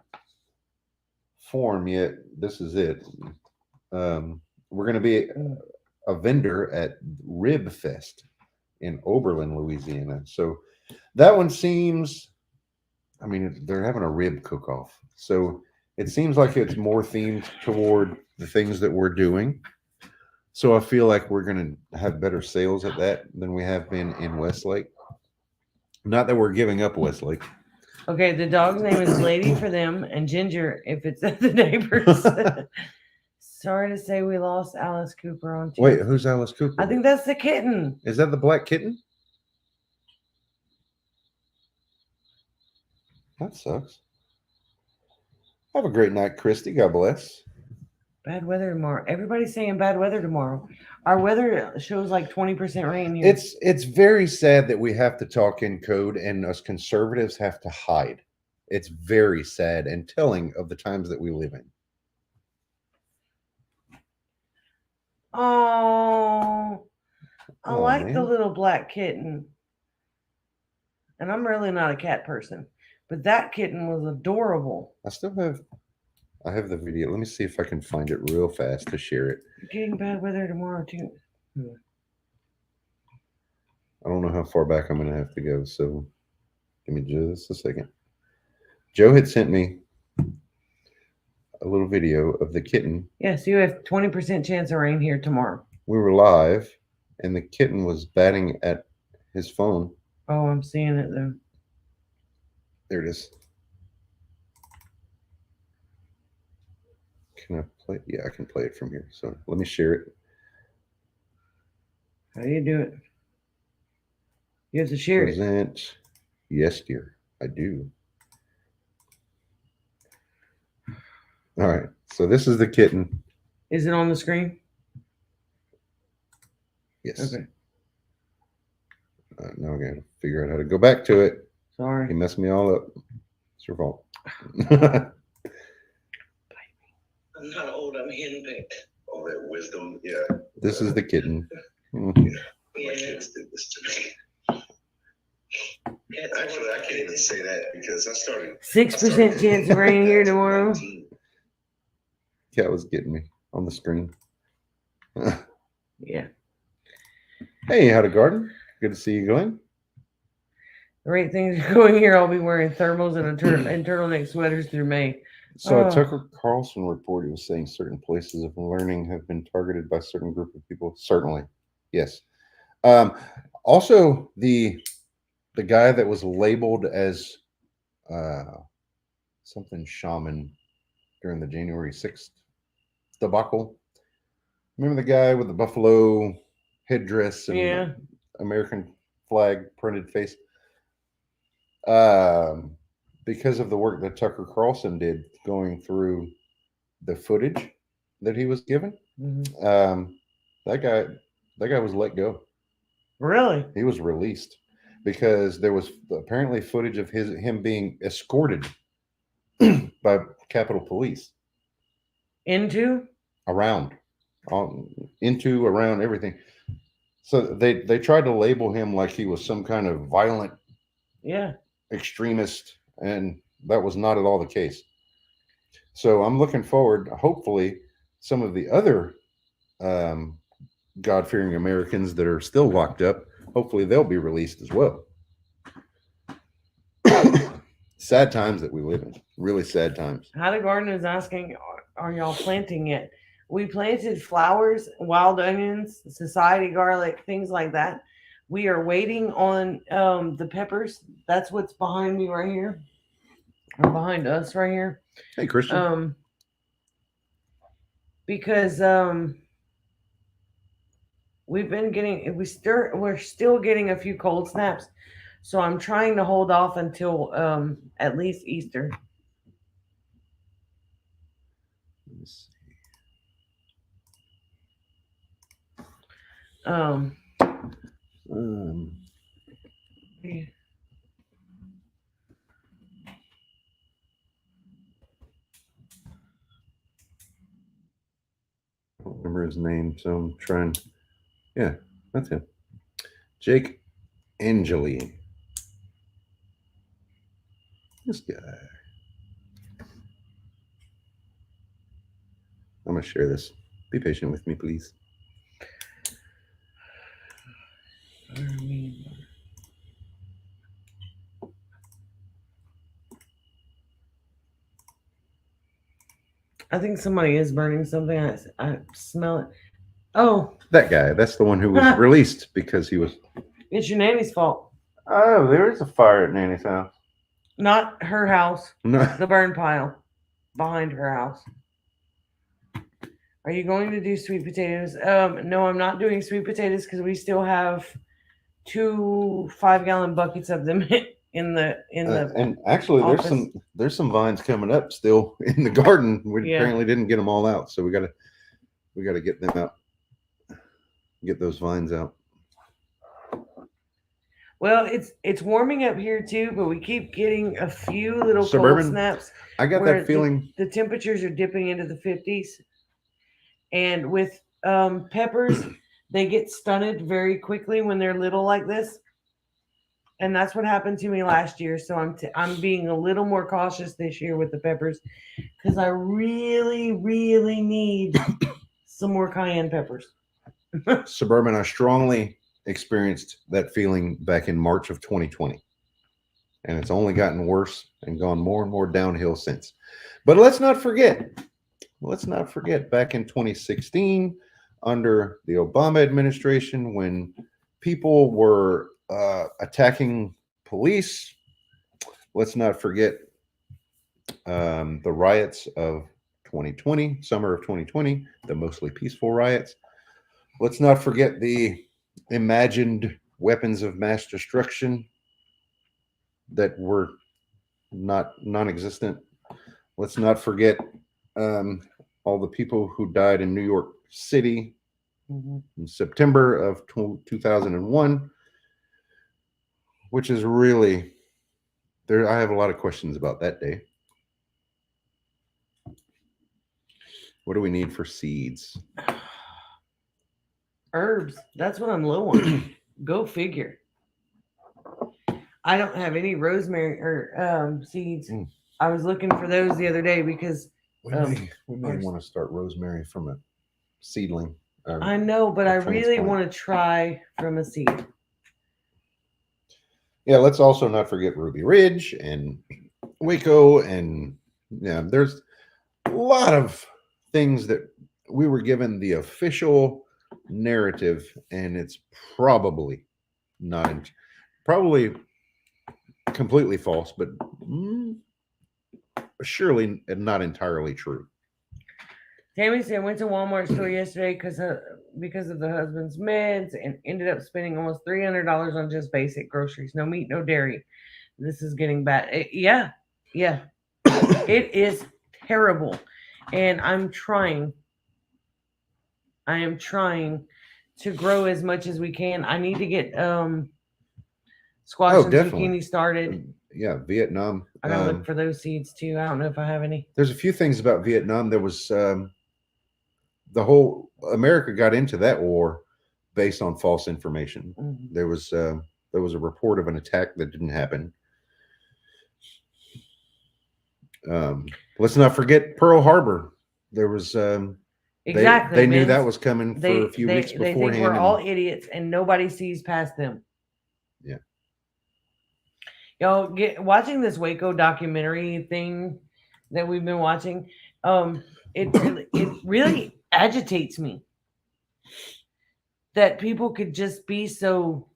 form yet. This is it. We're going to be a vendor at Rib Fest in Oberlin, Louisiana. So that one seems, I mean, they're having a rib cook-off. So it seems like it's more themed toward the things that we're doing. So I feel like we're going to have better sales at that than we have been in Westlake. Not that we're giving up Westlake. Okay, the dog's name is Lady for them and Ginger if it's at the neighbors. Sorry to say we lost Alice Cooper on Tuesday. Wait, who's Alice Cooper? I think that's the kitten. Is that the black kitten? That sucks. Have a great night, Christy. God bless. Bad weather tomorrow. Everybody's saying bad weather tomorrow. Our weather shows like 20% rain here. It's very sad that we have to talk in code and us conservatives have to hide. It's very sad and telling of the times that we live in. Oh, I Oh, like the man. little black kitten. And I'm really not a cat person, but that kitten was adorable. I have the video. Let me see if I can find it real fast to share it. Getting bad weather tomorrow too. I don't know how far back I'm going to have to go, so give me just a second. Joe had sent me a little video of the kitten. Yes, you have 20% chance of rain here tomorrow. We were live, and the kitten was batting at his phone. Oh, I'm seeing it though. There it is. Can I play? Yeah, I can play it from here. So let me share it. How do you do it? You have to share it. Present. Yes, dear. I do. All right. So this is the kitten. Is it on the screen? Yes. Okay. Now I got to figure out how to go back to it. He Sorry. messed me all up. It's your fault. I'm not old, I'm henpecked. All that wisdom, yeah. This is the kitten. My kids did this to me. Actually, I can't even say that because I started. 6% chance of rain here tomorrow. Cat was getting me on the screen. Yeah. Hey, how'd it garden? Good to see you, Glenn. The rate things are going here, I'll be wearing thermals and and turtleneck sweaters through May. So Oh. a Tucker Carlson report, he was saying certain places of learning have been targeted by a certain group of people. Certainly. Yes. Also, the guy that was labeled as something shaman during the January 6th debacle. Remember the guy with the buffalo headdress and Yeah. American flag printed face? Because of the work that Tucker Carlson did going through the footage that he was given, that guy was let go. Really? He was released because there was apparently footage of him being escorted by Capitol Police Into? around everything. So they tried to label him like he was some kind of violent extremist, and that was not at all the case. So I'm looking forward, hopefully, some of the other God-fearing Americans that are still locked up, hopefully they'll be released as well. Sad times that we live in. Really sad times. How the Garden is asking, are y'all planting yet? We planted flowers, wild onions, society garlic, things like that. We are waiting on the peppers. That's what's behind me right here. Or behind us right here. Hey, Christian. Because we're still getting a few cold snaps. So I'm trying to hold off until at least Easter. Let me see. Yeah. I don't remember his name, so I'm trying. Yeah, that's him. Jake Angeli. This guy. I'm going to share this. Be patient with me, please. I think somebody is burning something. I smell it. Oh. That guy. That's the one who was released because he was. It's your nanny's fault. Oh, there is a fire at Nanny's house. Not her house. No. The burn pile behind her house. Are you going to do sweet potatoes? No, I'm not doing sweet potatoes because we still have 2 5-gallon buckets of them in the and actually office. there's some vines coming up still in the garden. We apparently didn't get them all out, so we gotta get them out. Get those vines out. Well, it's warming up here too, but we keep getting a few little Suburban cold snaps. I got that feeling. The temperatures are dipping into the 50s, and with Peppers, they get stunted very quickly when they're little like this. And that's what happened to me last year. So I'm being a little more cautious this year with the peppers because I really, really need some more cayenne peppers. Suburban, I strongly experienced that feeling back in March of 2020. And it's only gotten worse and gone more and more downhill since. But let's not forget back in 2016, under the Obama administration, when people were attacking police. Let's not forget the riots of 2020, summer of 2020, the mostly peaceful riots. Let's not forget the imagined weapons of mass destruction that were non-existent. Let's not forget all the people who died in New York City in September of 2001, which is really there. I have a lot of questions about that day. What do we need for seeds? Herbs. That's what I'm low on. Go figure. I don't have any rosemary or seeds. I was looking for those the other day because we may want to start rosemary from a seedling. I know, but I really transplant. want to try from a seed. Yeah, let's also not forget Ruby Ridge and Waco, and yeah, there's a lot of things that we were given the official narrative, and it's probably not, probably completely false, but surely not entirely true. Tammy said, went to Walmart store yesterday because of the husband's meds and ended up spending almost $300 on just basic groceries. No meat, no dairy. This is getting bad. Yeah. It is terrible. And I am trying to grow as much as we can. I need to get squash and zucchini started. Yeah, Vietnam. I gotta look for those seeds too. I don't know if I have any. There's a few things about Vietnam. There was the whole America got into that war based on false information. Mm-hmm. There was a report of an attack that didn't happen. Let's not forget Pearl Harbor. There was exactly. They knew that was coming for a few weeks beforehand. They think we're all idiots and nobody sees past them. Yeah. Watching this Waco documentary thing that we've been watching, it really agitates me that people could just be so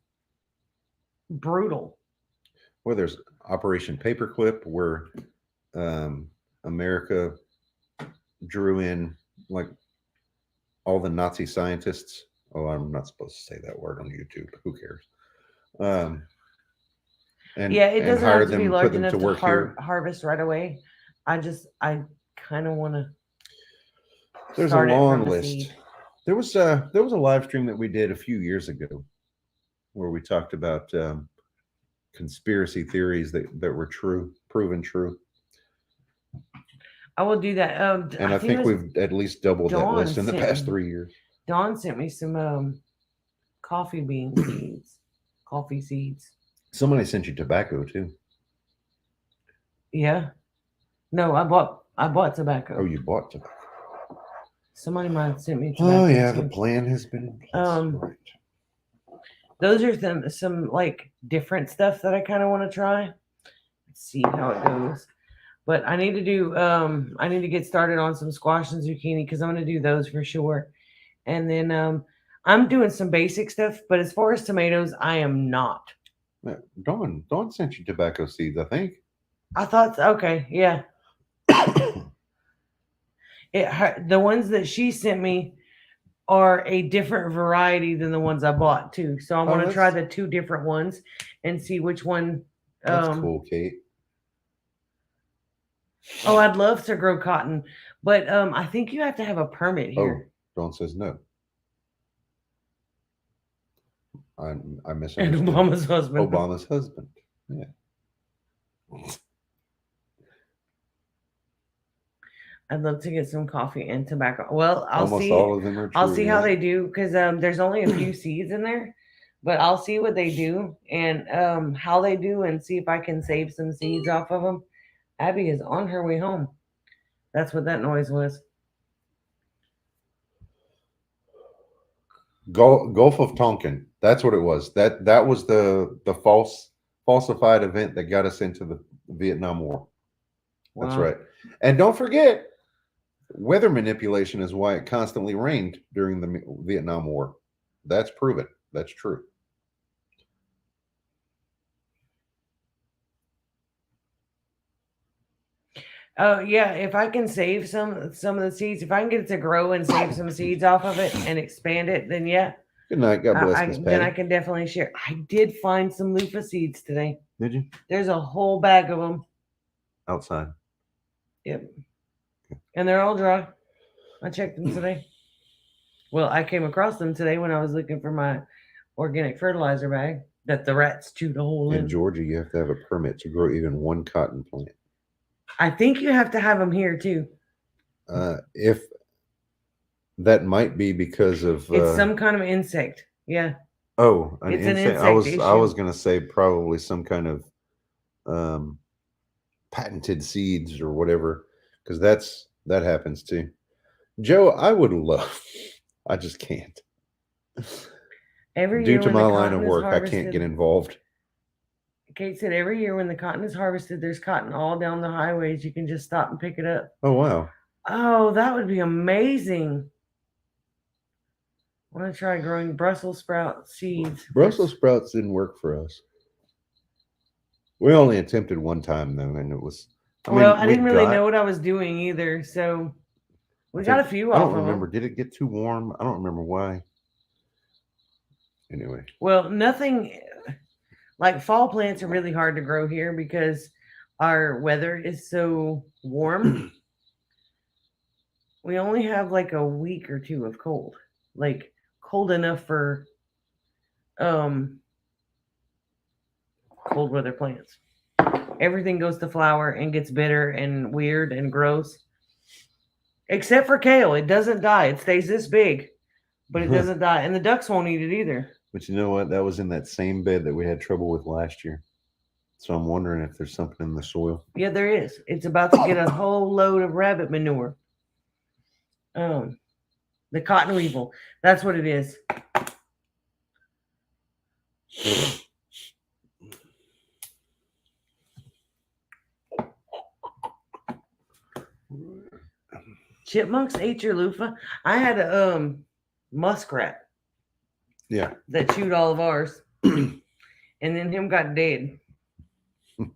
brutal. Well, there's Operation Paperclip, where America drew in like all the Nazi scientists. Oh, I'm not supposed to say that word on YouTube. Who cares? And it doesn't have to be large enough to work here. Harvest right away. I kind of want to. There's a long list. There was a live stream that we did a few years ago where we talked about conspiracy theories that were proven true. I will do that. And I think we've at least doubled that list in the past 3 years. Dawn sent me some coffee bean seeds, coffee seeds. Somebody sent you tobacco too. Yeah. No, I bought tobacco. Oh, you bought tobacco. Somebody might have sent me tobacco. Oh yeah, too. the plan has been in place. Right. Those are some like different stuff that I kind of want to try. Let's see how it goes. But I need to get started on some squash and zucchini because I'm going to do those for sure. And then I'm doing some basic stuff, but as far as tomatoes, I am not. Dawn sent you tobacco seeds, I think. I thought, okay, yeah. The ones that she sent me are a different variety than the ones I bought too. So I'm going to try the two different ones and see which one. That's cool, Kate. Oh, I'd love to grow cotton, but I think you have to have a permit here. Oh, Dawn says no. I misunderstood. And Obama's husband. Obama's husband. Yeah. I'd love to get some coffee and tobacco. Well, I'll Almost see. all of them are true. I'll see how yeah. they do because there's only a few seeds in there, but I'll see what they do and how they do and see if I can save some seeds off of them. Abby is on her way home. That's what that noise was. Gulf of Tonkin. That's what it was. That was the falsified event that got us into the Vietnam War. That's Wow. right. And don't forget, weather manipulation is why it constantly rained during the Vietnam War. That's proven. That's true. Oh yeah, if I can save some of the seeds, if I can get it to grow and save some seeds off of it and expand it, then yeah, Good night. God bless, Miss then I Patty. can definitely share. I did find some loofah seeds today. Did you? There's a whole bag of them. Outside. Yep, and they're all dry. I checked them today. Well, I came across them today when I was looking for my organic fertilizer bag that the rats chewed a hole In in. Georgia, you have to have a permit to grow even one cotton plant. I think you have to have them here too. If that might be because of It's some kind of insect. Yeah. an it's an insect. insect I was issue. gonna say probably some kind of patented seeds or whatever, because that happens too. Joe, I would love. I just can't. Every Due year to when my the line cotton of is work, I harvested, can't get involved. Kate said every year when the cotton is harvested, there's cotton all down the highways. You can just stop and pick it up. Oh wow. Oh, that would be amazing. I want to try growing Brussels sprout seeds. Brussels sprouts didn't work for us. We only attempted one time though, and it was. I didn't really know what I was doing either, so we got a few I off don't of remember. them. Did it get too warm? I don't remember why. Anyway, Well, nothing like fall plants are really hard to grow here because our weather is so warm. We only have like a week or two of cold, like cold enough for um cold weather plants. Everything goes to flower and gets bitter and weird and gross. Except for kale. It doesn't die. It stays this big, but it doesn't die. And the ducks won't eat it either. but you know what? That was in that same bed that we had trouble with last year. So I'm wondering if there's something in the soil. Yeah, there is. It's about to get a whole load of rabbit manure. The cotton weevil. That's what it is. Chipmunks ate your loofah. I had a muskrat Yeah. that chewed all of ours, and then him got dead. When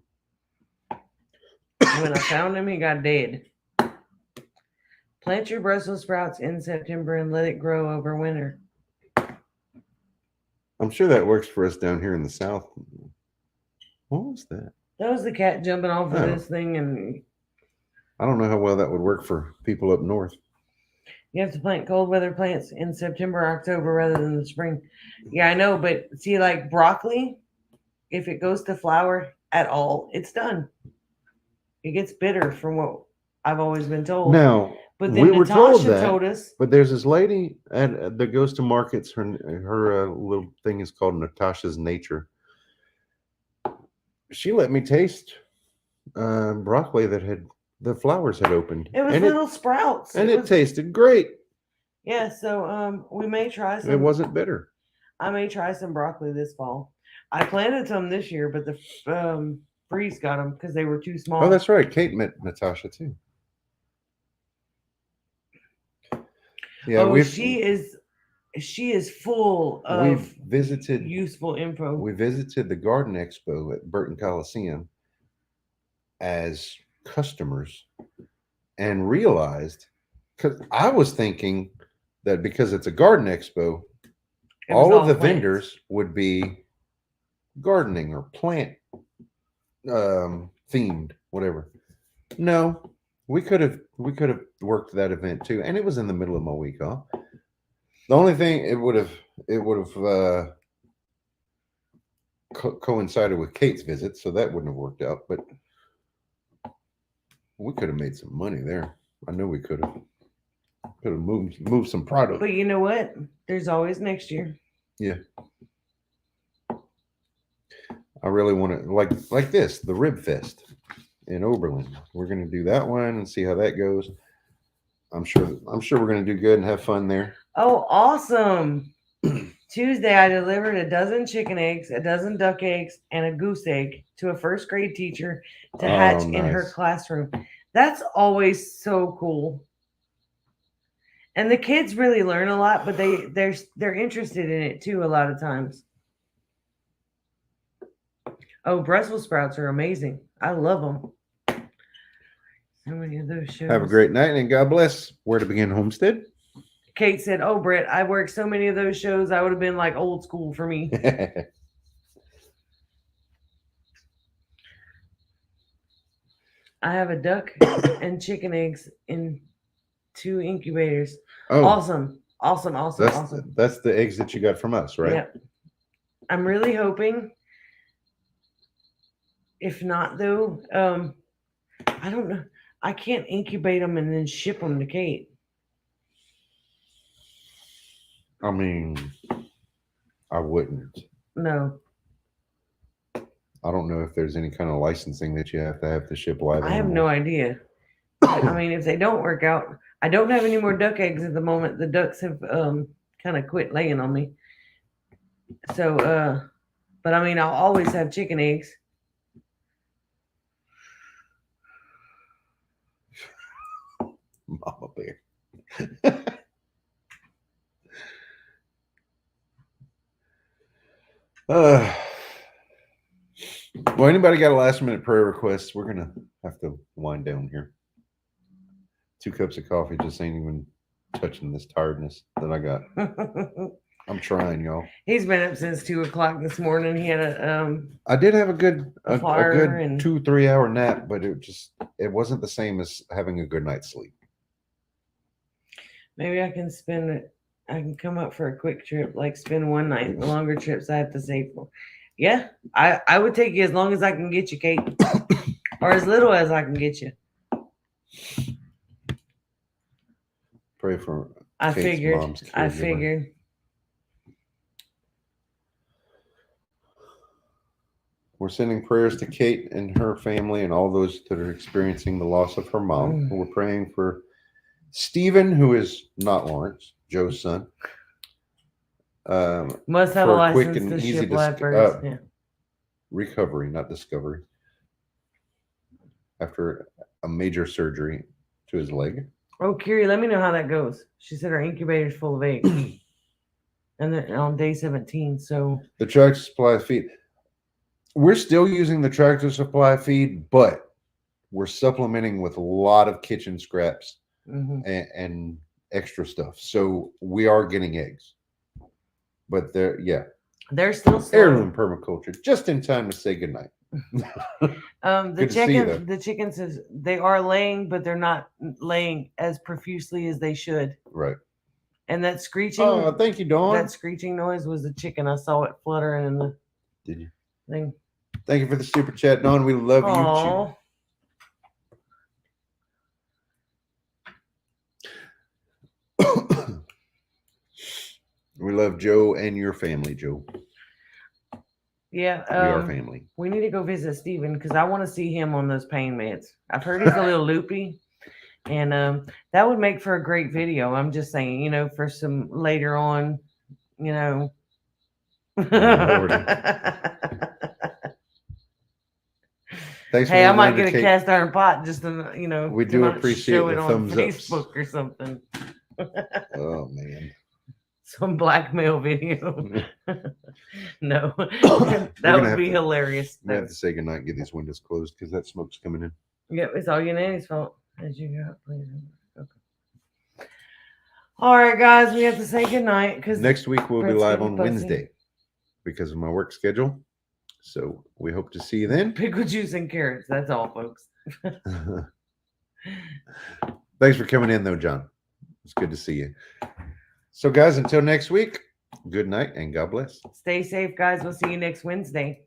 I found him, he got dead. Plant your Brussels sprouts in September and let it grow over winter. I'm sure that works for us down here in the South. What was that? That was the cat jumping off of Oh. this thing, and I don't know how well that would work for people up north. you have to plant cold weather plants in September, October rather than the spring. Yeah, I know, but see, like broccoli, if it goes to flower at all, it's done. It gets bitter from what I've always been told. Now, but then we were told Natasha that, told us. but there's this lady that goes to markets. Her little thing is called Natasha's Nature. She let me taste broccoli that had the flowers had opened. It was little sprouts. And it tasted great. Yeah, so we may try some. It wasn't bitter. I may try some broccoli this fall. I planted some this year, but the freeze got them because they were too small. Oh, that's right. Kate met Natasha too. Yeah, she is full of useful info. We visited the Garden Expo at Burton Coliseum as customers and realized, because I was thinking that because it's a garden expo, all of the vendors would be gardening or plant themed, whatever. No, we could have worked that event too, and it was in the middle of my week off. The only thing it would have coincided with Kate's visit, so that wouldn't have worked out. But we could have made some money there. I know we could have moved some product. But you know what? There's always next year. I really want to like this, the Rib Fest in Oberlin. We're gonna do that one and see how that goes. I'm sure we're gonna do good and have fun there. Oh, awesome. Tuesday, I delivered a dozen chicken eggs, a dozen duck eggs, and a goose egg to a first grade teacher to hatch in her Nice. classroom. That's always so cool. And the kids really learn a lot, but they're interested in it too a lot of times. Oh, Brussels sprouts are amazing. I love them. So many of those shows. Have a great night and God bless. Where to begin, Homestead? Kate said, "Oh, Britt, I worked so many of those shows. I would have been like old school for me." I have a duck and chicken eggs in 2 incubators. Oh, Awesome. that's the eggs that you got from us, right? Yep. I'm really hoping. If not, though, I don't know. I can't incubate them and then ship them to Kate. I mean, I wouldn't. No, I don't know if there's any kind of licensing that you have to ship live. I have no idea. I mean, if they don't work out, I don't have any more duck eggs at the moment. The ducks have kind of quit laying on me. So, but I mean, I'll always have chicken eggs. Mama bear. Well, anybody got a last minute prayer request? We're gonna have to wind down here. 2 cups of coffee just ain't even touching this tiredness that I got. I'm trying, y'all. He's been up since 2:00 this morning. He had a I did have a good fire good and- 2-3 hour nap, but it wasn't the same as having a good night's sleep. maybe I can spend it. I can come up for a quick trip, like spend one night. The longer trips I have to save for. Yeah, I would take you as long as I can get you, Kate, or as little as I can get you. Pray for I Kate's figured. mom's I caregiver. figured. We're sending prayers to Kate and her family and all those that are experiencing the loss of her mom. We're praying for Stephen, who is not Lawrence, Joe's son. Must have a for a quick license and to easy ship live birds. Yeah. recovery, not discovery, after a major surgery to his leg. Oh, Kiri, let me know how that goes. She said her incubator's full of eggs. And then on day 17. So The tractor supply feed. We're still using the tractor supply feed, but we're supplementing with a lot of kitchen scraps and extra stuff. So we are getting eggs. But they're still slow. heirloom permaculture, just in time to say goodnight. The Good to see you, though. chicken, the chicken says they are laying, but they're not laying as profusely as they should. Right. And that screeching, Oh, thank you, Dawn. that screeching noise was the chicken. I saw it fluttering in the Did you? thing. Thank you for the super chat, Dawn. We love you Aw. too. We love Joe and your family, Joe. Yeah, We are family. we need to go visit Steven because I want to see him on those pain meds. I've heard he's a little loopy, and that would make for a great video. I'm just saying, for some later on, Lordy. Thanks Hey, for I might reminding get a Kate. cast iron pot just to, We to do not appreciate show the it on thumbs ups. Facebook or something. Oh man. Some blackmail video. No, We're that gonna would have be to- hilarious. We have to say goodnight and get these windows closed because that smoke's coming in. Yep, it's all your nanny's fault. As you go, please. Okay. All right, guys, we have to say goodnight because Next week we'll be Brett's live getting on fussy. Wednesday because of my work schedule. So we hope to see you then. pickle juice and carrots. That's all, folks. Thanks for coming in though, John. It's good to see you. So guys, until next week, good night and God bless. Stay safe, guys. We'll see you next Wednesday.